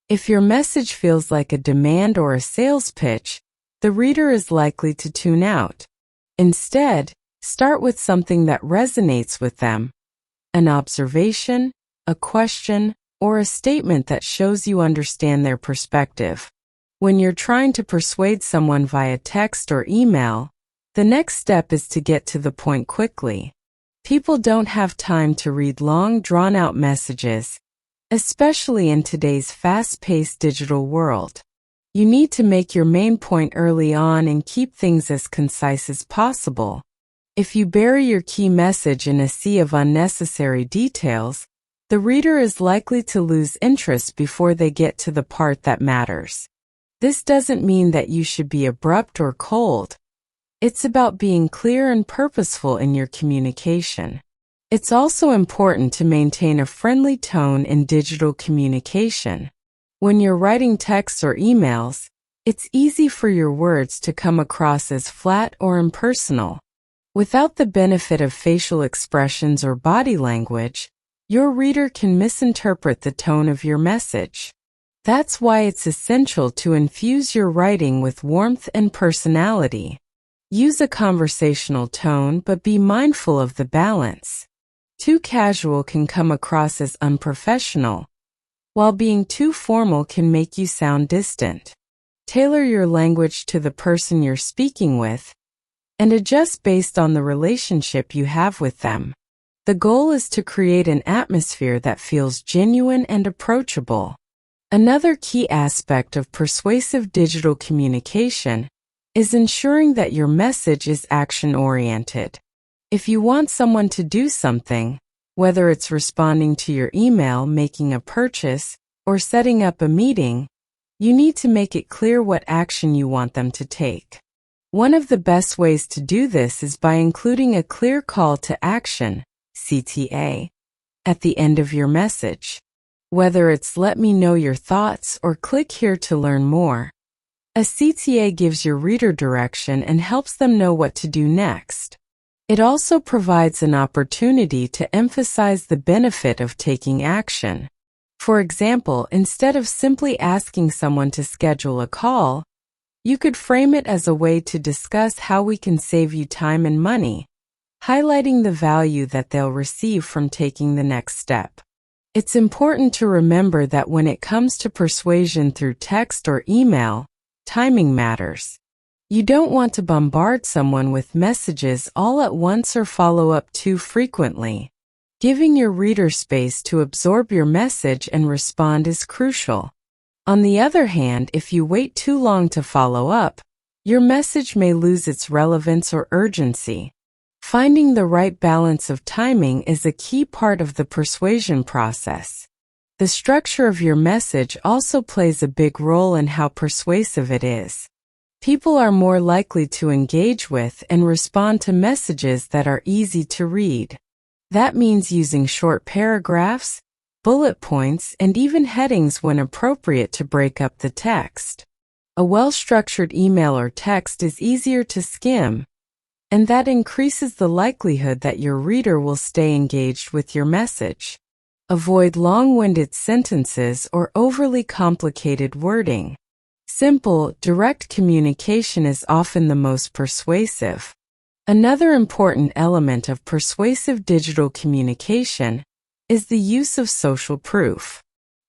S1: If your message feels like a demand or a sales pitch, the reader is likely to tune out. Instead, start with something that resonates with them, an observation, a question, or a statement that shows you understand their perspective. When you're trying to persuade someone via text or email, the next step is to get to the point quickly. People don't have time to read long, drawn-out messages, especially in today's fast-paced digital world. You need to make your main point early on and keep things as concise as possible. If you bury your key message in a sea of unnecessary details, the reader is likely to lose interest before they get to the part that matters. This doesn't mean that you should be abrupt or cold. It's about being clear and purposeful in your communication. It's also important to maintain a friendly tone in digital communication. When you're writing texts or emails, it's easy for your words to come across as flat or impersonal. Without the benefit of facial expressions or body language, your reader can misinterpret the tone of your message. That's why it's essential to infuse your writing with warmth and personality. Use a conversational tone, but be mindful of the balance. Too casual can come across as unprofessional, while being too formal can make you sound distant. Tailor your language to the person you're speaking with, and adjust based on the relationship you have with them. The goal is to create an atmosphere that feels genuine and approachable. Another key aspect of persuasive digital communication is ensuring that your message is action-oriented. If you want someone to do something, whether it's responding to your email, making a purchase, or setting up a meeting, you need to make it clear what action you want them to take. One of the best ways to do this is by including a clear call to action, CTA, at the end of your message. Whether it's "let me know your thoughts" or "click here to learn more," a CTA gives your reader direction and helps them know what to do next. It also provides an opportunity to emphasize the benefit of taking action. For example, instead of simply asking someone to schedule a call, you could frame it as a way to discuss how we can save you time and money, highlighting the value that they'll receive from taking the next step. It's important to remember that when it comes to persuasion through text or email, timing matters. You don't want to bombard someone with messages all at once or follow up too frequently. Giving your reader space to absorb your message and respond is crucial. On the other hand, if you wait too long to follow up, your message may lose its relevance or urgency. Finding the right balance of timing is a key part of the persuasion process. The structure of your message also plays a big role in how persuasive it is. People are more likely to engage with and respond to messages that are easy to read. That means using short paragraphs, bullet points, and even headings when appropriate to break up the text. A well-structured email or text is easier to skim, and that increases the likelihood that your reader will stay engaged with your message. Avoid long-winded sentences or overly complicated wording. Simple, direct communication is often the most persuasive. Another important element of persuasive digital communication is the use of social proof.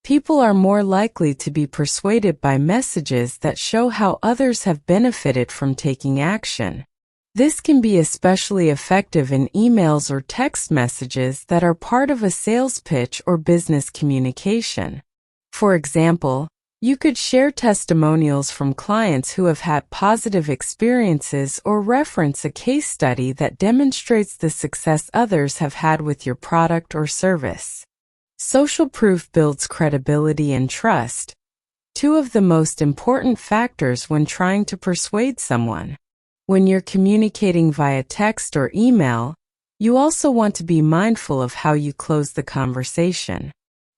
S1: People are more likely to be persuaded by messages that show how others have benefited from taking action. This can be especially effective in emails or text messages that are part of a sales pitch or business communication. For example, you could share testimonials from clients who have had positive experiences or reference a case study that demonstrates the success others have had with your product or service. Social proof builds credibility and trust, two of the most important factors when trying to persuade someone. When you're communicating via text or email, you also want to be mindful of how you close the conversation.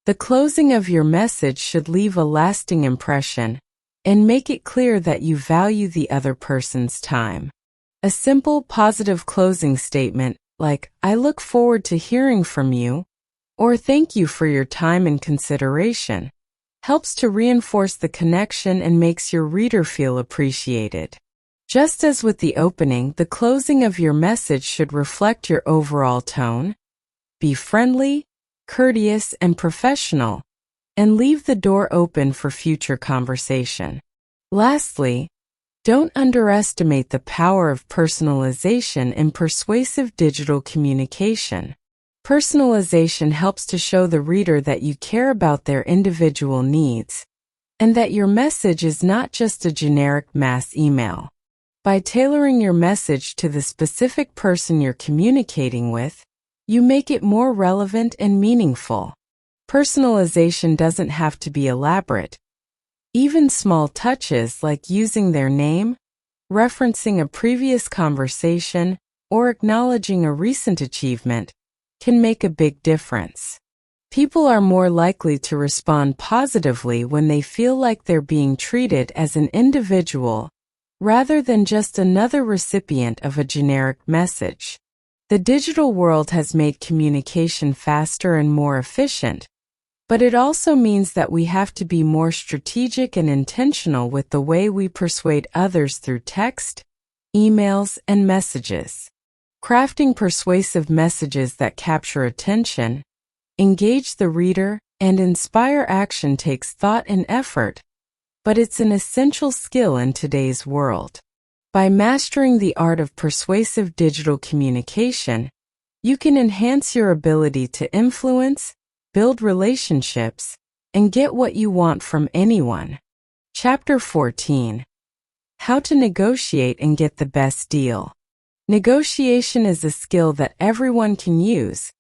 S1: The closing of your message should leave a lasting impression and make it clear that you value the other person's time. A simple, positive closing statement like, "I look forward to hearing from you," or "Thank you for your time and consideration," helps to reinforce the connection and makes your reader feel appreciated. Just as with the opening, the closing of your message should reflect your overall tone. Be friendly, courteous, and professional, and leave the door open for future conversation. Lastly, don't underestimate the power of personalization in persuasive digital communication. Personalization helps to show the reader that you care about their individual needs, and that your message is not just a generic mass email. By tailoring your message to the specific person you're communicating with, you make it more relevant and meaningful. Personalization doesn't have to be elaborate. Even small touches like using their name, referencing a previous conversation, or acknowledging a recent achievement can make a big difference. People are more likely to respond positively when they feel like they're being treated as an individual rather than just another recipient of a generic message. The digital world has made communication faster and more efficient, but it also means that we have to be more strategic and intentional with the way we persuade others through text, emails, and messages. Crafting persuasive messages that capture attention, engage the reader, and inspire action takes thought and effort, but it's an essential skill in today's world. By mastering the art of persuasive digital communication, you can enhance your ability to influence, build relationships, and get what you want from anyone. Chapter 14. How to negotiate and get the best deal. Negotiation is a skill that everyone can use,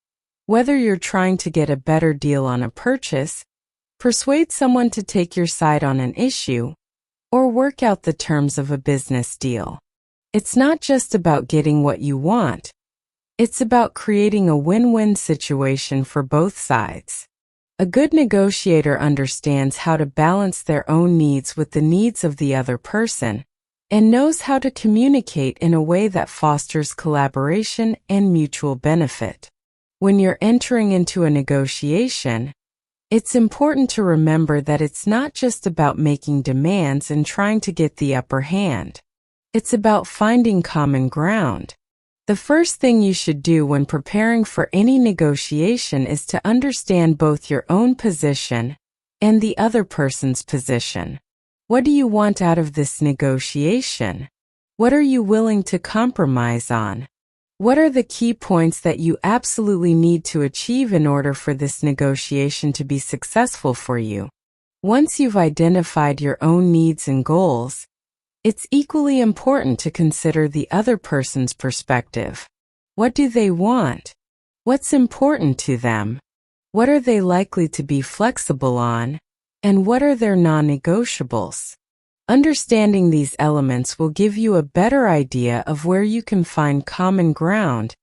S1: whether you're trying to get a better deal on a purchase, persuade someone to take your side on an issue, or work out the terms of a business deal. It's not just about getting what you want. It's about creating a win-win situation for both sides. A good negotiator understands how to balance their own needs with the needs of the other person and knows how to communicate in a way that fosters collaboration and mutual benefit. When you're entering into a negotiation, it's important to remember that it's not just about making demands and trying to get the upper hand. It's about finding common ground. The first thing you should do when preparing for any negotiation is to understand both your own position and the other person's position. What do you want out of this negotiation? What are you willing to compromise on? What are the key points that you absolutely need to achieve in order for this negotiation to be successful for you? Once you've identified your own needs and goals, it's equally important to consider the other person's perspective. What do they want? What's important to them? What are they likely to be flexible on? And what are their non-negotiables? Understanding these elements will give you a better idea of where you can find common ground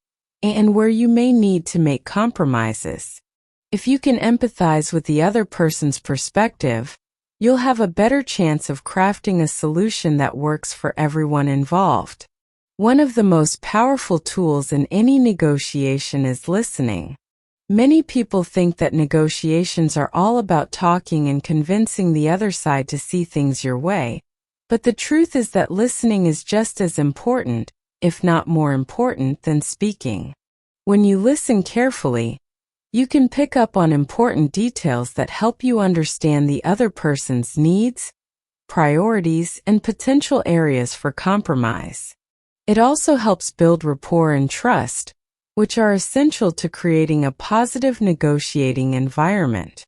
S1: and where you may need to make compromises. If you can empathize with the other person's perspective, you'll have a better chance of crafting a solution that works for everyone involved. One of the most powerful tools in any negotiation is listening. Many people think that negotiations are all about talking and convincing the other side to see things your way, but the truth is that listening is just as important, if not more important, than speaking. When you listen carefully, you can pick up on important details that help you understand the other person's needs, priorities, and potential areas for compromise. It also helps build rapport and trust, which are essential to creating a positive negotiating environment.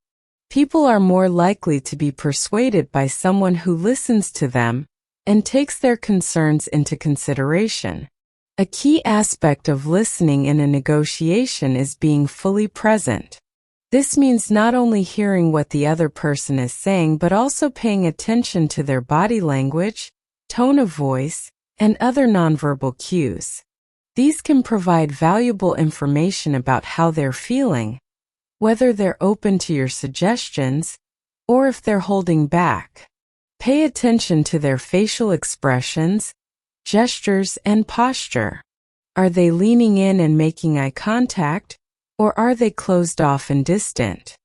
S1: People are more likely to be persuaded by someone who listens to them and takes their concerns into consideration. A key aspect of listening in a negotiation is being fully present. This means not only hearing what the other person is saying but also paying attention to their body language, tone of voice, and other nonverbal cues. These can provide valuable information about how they're feeling, whether they're open to your suggestions, or if they're holding back. Pay attention to their facial expressions, gestures, and posture. Are they leaning in and making eye contact, or are they closed off and distant?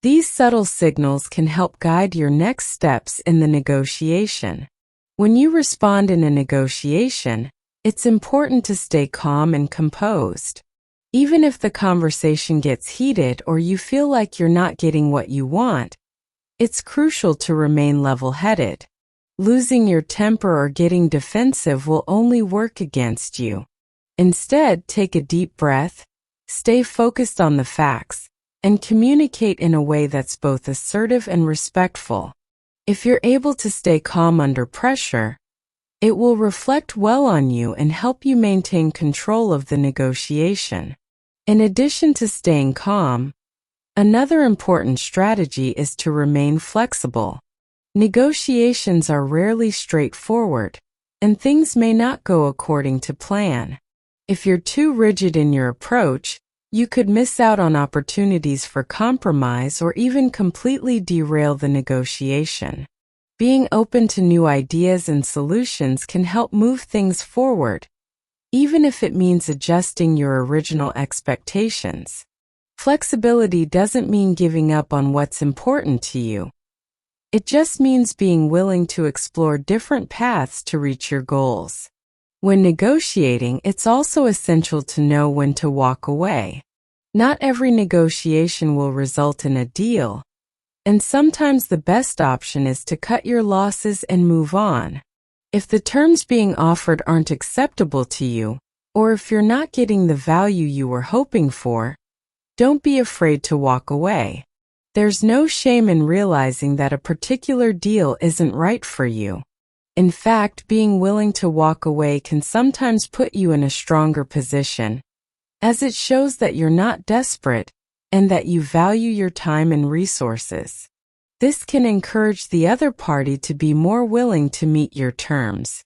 S1: These subtle signals can help guide your next steps in the negotiation. When you respond in a negotiation, it's important to stay calm and composed. Even if the conversation gets heated or you feel like you're not getting what you want, it's crucial to remain level-headed. Losing your temper or getting defensive will only work against you. Instead, take a deep breath, stay focused on the facts, and communicate in a way that's both assertive and respectful. If you're able to stay calm under pressure, it will reflect well on you and help you maintain control of the negotiation. In addition to staying calm, another important strategy is to remain flexible. Negotiations are rarely straightforward, and things may not go according to plan. If you're too rigid in your approach, you could miss out on opportunities for compromise or even completely derail the negotiation. Being open to new ideas and solutions can help move things forward, even if it means adjusting your original expectations. Flexibility doesn't mean giving up on what's important to you. It just means being willing to explore different paths to reach your goals. When negotiating, it's also essential to know when to walk away. Not every negotiation will result in a deal, and sometimes the best option is to cut your losses and move on. If the terms being offered aren't acceptable to you, or if you're not getting the value you were hoping for, don't be afraid to walk away. There's no shame in realizing that a particular deal isn't right for you. In fact, being willing to walk away can sometimes put you in a stronger position, as it shows that you're not desperate and that you value your time and resources. This can encourage the other party to be more willing to meet your terms.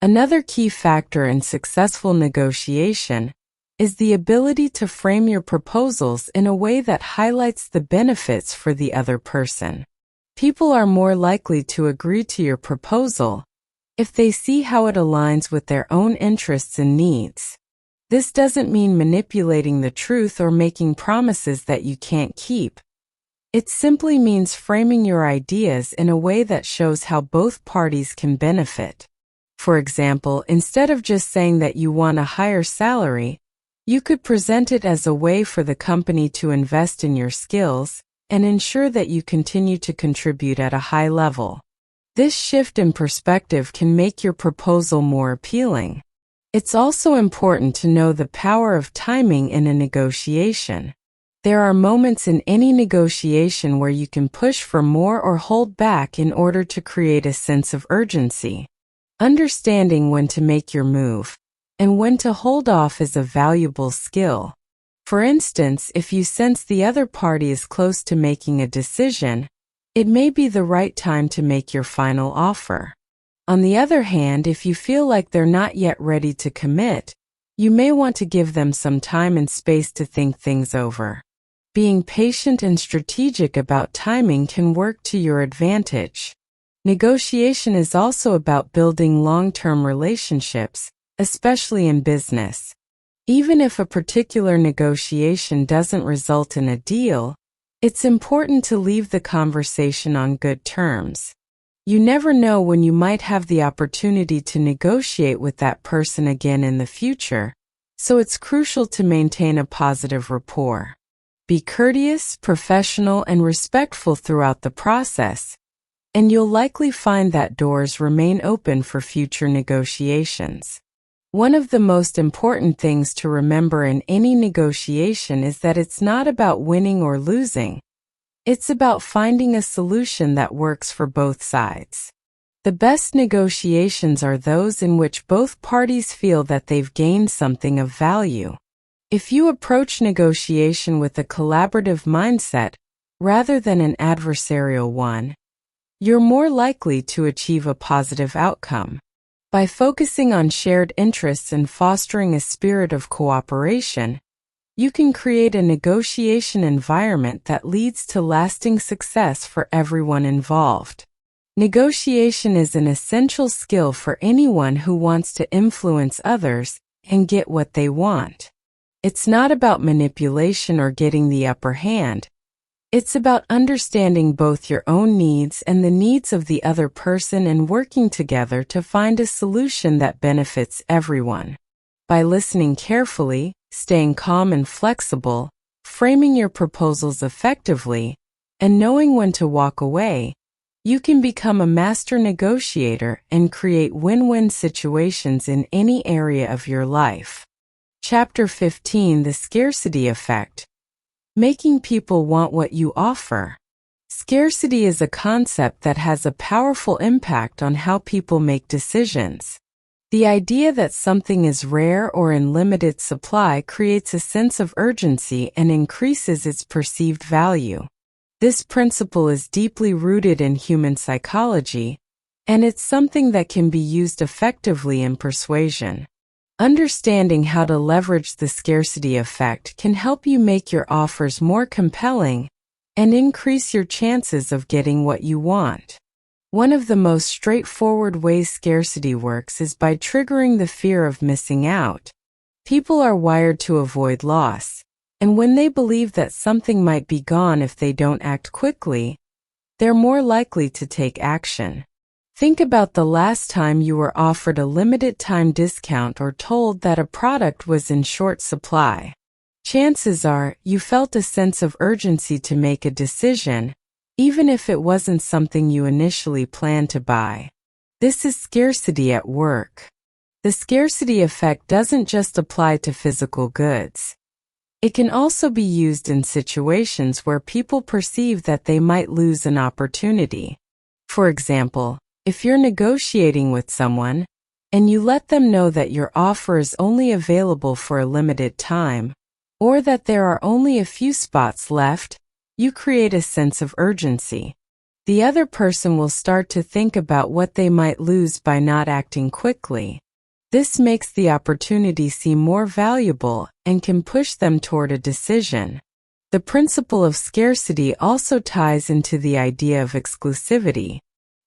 S1: Another key factor in successful negotiation is the ability to frame your proposals in a way that highlights the benefits for the other person. People are more likely to agree to your proposal if they see how it aligns with their own interests and needs. This doesn't mean manipulating the truth or making promises that you can't keep. It simply means framing your ideas in a way that shows how both parties can benefit. For example, instead of just saying that you want a higher salary, you could present it as a way for the company to invest in your skills and ensure that you continue to contribute at a high level. This shift in perspective can make your proposal more appealing. It's also important to know the power of timing in a negotiation. There are moments in any negotiation where you can push for more or hold back in order to create a sense of urgency. Understanding when to make your move and when to hold off is a valuable skill. For instance, if you sense the other party is close to making a decision, it may be the right time to make your final offer. On the other hand, if you feel like they're not yet ready to commit, you may want to give them some time and space to think things over. Being patient and strategic about timing can work to your advantage. Negotiation is also about building long-term relationships, especially in business. Even if a particular negotiation doesn't result in a deal, it's important to leave the conversation on good terms. You never know when you might have the opportunity to negotiate with that person again in the future, so it's crucial to maintain a positive rapport. Be courteous, professional, and respectful throughout the process, and you'll likely find that doors remain open for future negotiations. One of the most important things to remember in any negotiation is that it's not about winning or losing. It's about finding a solution that works for both sides. The best negotiations are those in which both parties feel that they've gained something of value. If you approach negotiation with a collaborative mindset rather than an adversarial one, you're more likely to achieve a positive outcome. By focusing on shared interests and fostering a spirit of cooperation, you can create a negotiation environment that leads to lasting success for everyone involved. Negotiation is an essential skill for anyone who wants to influence others and get what they want. It's not about manipulation or getting the upper hand. It's about understanding both your own needs and the needs of the other person and working together to find a solution that benefits everyone. By listening carefully, staying calm and flexible, framing your proposals effectively, and knowing when to walk away, you can become a master negotiator and create win-win situations in any area of your life. Chapter 15: The Scarcity Effect. Making people want what you offer. Scarcity is a concept that has a powerful impact on how people make decisions. The idea that something is rare or in limited supply creates a sense of urgency and increases its perceived value. This principle is deeply rooted in human psychology, and it's something that can be used effectively in persuasion. Understanding how to leverage the scarcity effect can help you make your offers more compelling and increase your chances of getting what you want. One of the most straightforward ways scarcity works is by triggering the fear of missing out. People are wired to avoid loss, and when they believe that something might be gone if they don't act quickly, they're more likely to take action. Think about the last time you were offered a limited-time discount or told that a product was in short supply. Chances are you felt a sense of urgency to make a decision, even if it wasn't something you initially planned to buy. This is scarcity at work. The scarcity effect doesn't just apply to physical goods. It can also be used in situations where people perceive that they might lose an opportunity. For example, if you're negotiating with someone, and you let them know that your offer is only available for a limited time, or that there are only a few spots left, you create a sense of urgency. The other person will start to think about what they might lose by not acting quickly. This makes the opportunity seem more valuable and can push them toward a decision. The principle of scarcity also ties into the idea of exclusivity.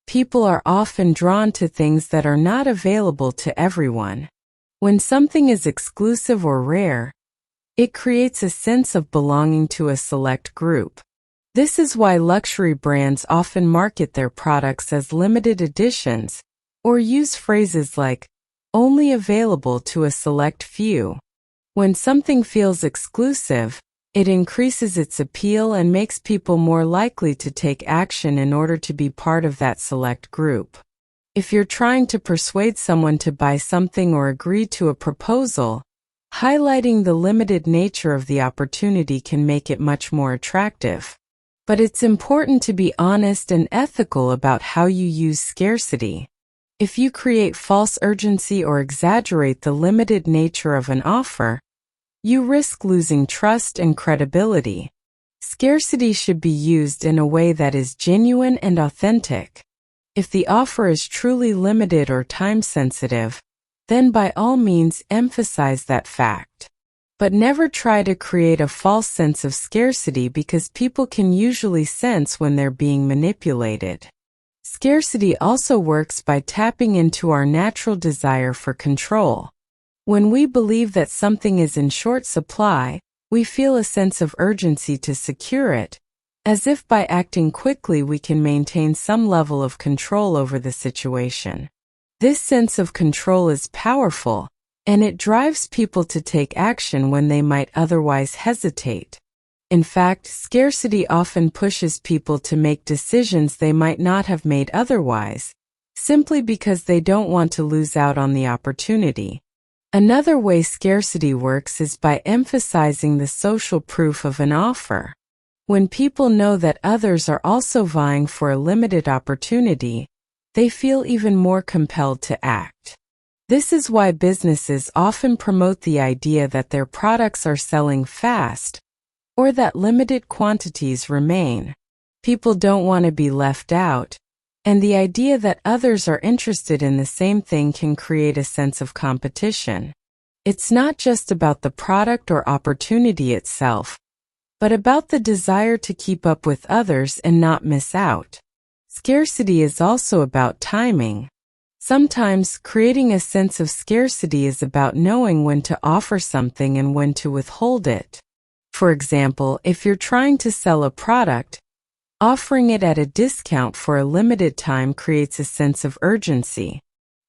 S1: People are often drawn to things that are not available to everyone. When something is exclusive or rare, it creates a sense of belonging to a select group. This is why luxury brands often market their products as limited editions, or use phrases like, only available to a select few. When something feels exclusive, it increases its appeal and makes people more likely to take action in order to be part of that select group. If you're trying to persuade someone to buy something or agree to a proposal, highlighting the limited nature of the opportunity can make it much more attractive. But it's important to be honest and ethical about how you use scarcity. If you create false urgency or exaggerate the limited nature of an offer, you risk losing trust and credibility. Scarcity should be used in a way that is genuine and authentic. If the offer is truly limited or time-sensitive, then by all means emphasize that fact. But never try to create a false sense of scarcity because people can usually sense when they're being manipulated. Scarcity also works by tapping into our natural desire for control. When we believe that something is in short supply, we feel a sense of urgency to secure it, as if by acting quickly we can maintain some level of control over the situation. This sense of control is powerful, and it drives people to take action when they might otherwise hesitate. In fact, scarcity often pushes people to make decisions they might not have made otherwise, simply because they don't want to lose out on the opportunity. Another way scarcity works is by emphasizing the social proof of an offer. When people know that others are also vying for a limited opportunity, they feel even more compelled to act. This is why businesses often promote the idea that their products are selling fast, or that limited quantities remain. People don't want to be left out, and the idea that others are interested in the same thing can create a sense of competition. It's not just about the product or opportunity itself, but about the desire to keep up with others and not miss out. Scarcity is also about timing. Sometimes creating a sense of scarcity is about knowing when to offer something and when to withhold it. For example, if you're trying to sell a product, offering it at a discount for a limited time creates a sense of urgency.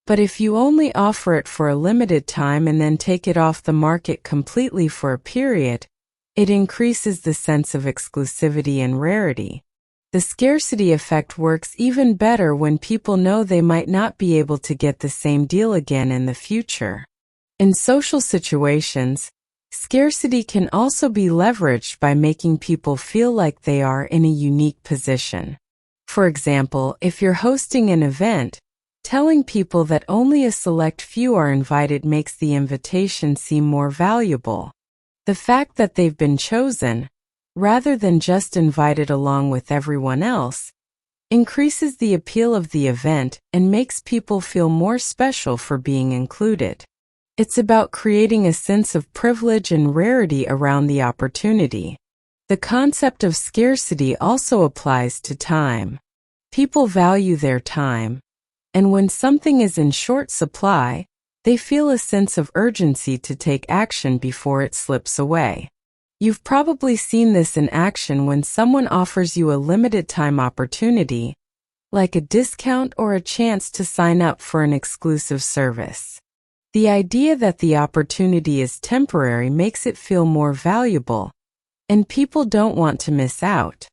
S1: But if you only offer it for a limited time and then take it off the market completely for a period, it increases the sense of exclusivity and rarity. The scarcity effect works even better when people know they might not be able to get the same deal again in the future. In social situations, scarcity can also be leveraged by making people feel like they are in a unique position. For example, if you're hosting an event, telling people that only a select few are invited makes the invitation seem more valuable. The fact that they've been chosen, rather than just invited along with everyone else, increases the appeal of the event and makes people feel more special for being included. It's about creating a sense of privilege and rarity around the opportunity. The concept of scarcity also applies to time. People value their time, and when something is in short supply, they feel a sense of urgency to take action before it slips away. You've probably seen this in action when someone offers you a limited time opportunity, like a discount or a chance to sign up for an exclusive service. The idea that the opportunity is temporary makes it feel more valuable, and people don't want to miss out.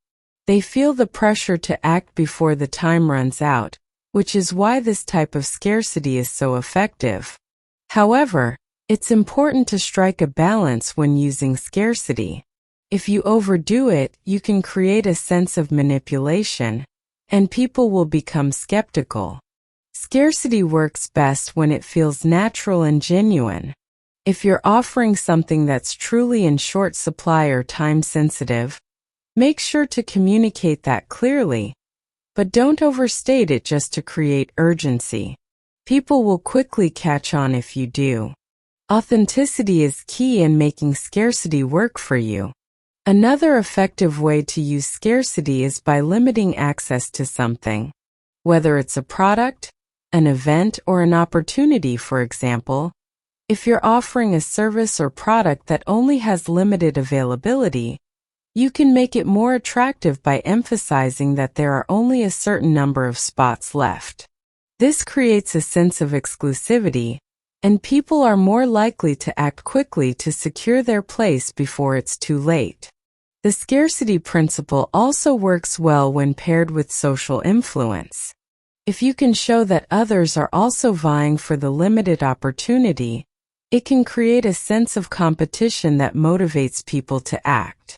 S1: They feel the pressure to act before the time runs out, which is why this type of scarcity is so effective. However, it's important to strike a balance when using scarcity. If you overdo it, you can create a sense of manipulation, and people will become skeptical. Scarcity works best when it feels natural and genuine. If you're offering something that's truly in short supply or time-sensitive, make sure to communicate that clearly, but don't overstate it just to create urgency. People will quickly catch on if you do. Authenticity is key in making scarcity work for you. Another effective way to use scarcity is by limiting access to something. Whether it's a product, an event, or an opportunity, for example, if you're offering a service or product that only has limited availability, you can make it more attractive by emphasizing that there are only a certain number of spots left. This creates a sense of exclusivity, and people are more likely to act quickly to secure their place before it's too late. The scarcity principle also works well when paired with social influence. If you can show that others are also vying for the limited opportunity, it can create a sense of competition that motivates people to act.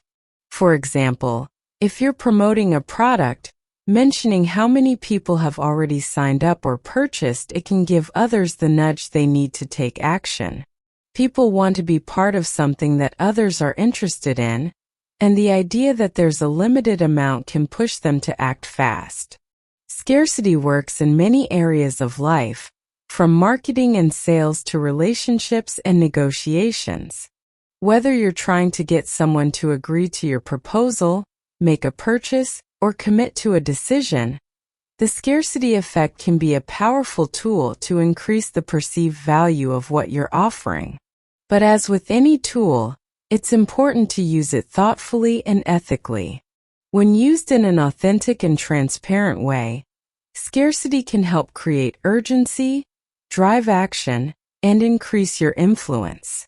S1: For example, if you're promoting a product, mentioning how many people have already signed up or purchased, it can give others the nudge they need to take action. People want to be part of something that others are interested in, and the idea that there's a limited amount can push them to act fast. Scarcity works in many areas of life, from marketing and sales to relationships and negotiations. Whether you're trying to get someone to agree to your proposal, make a purchase, or commit to a decision, The scarcity effect can be a powerful tool to increase the perceived value of what you're offering. But as with any tool, it's important to use it thoughtfully and ethically. When used in an authentic and transparent way, scarcity can help create urgency, drive action, and increase your influence.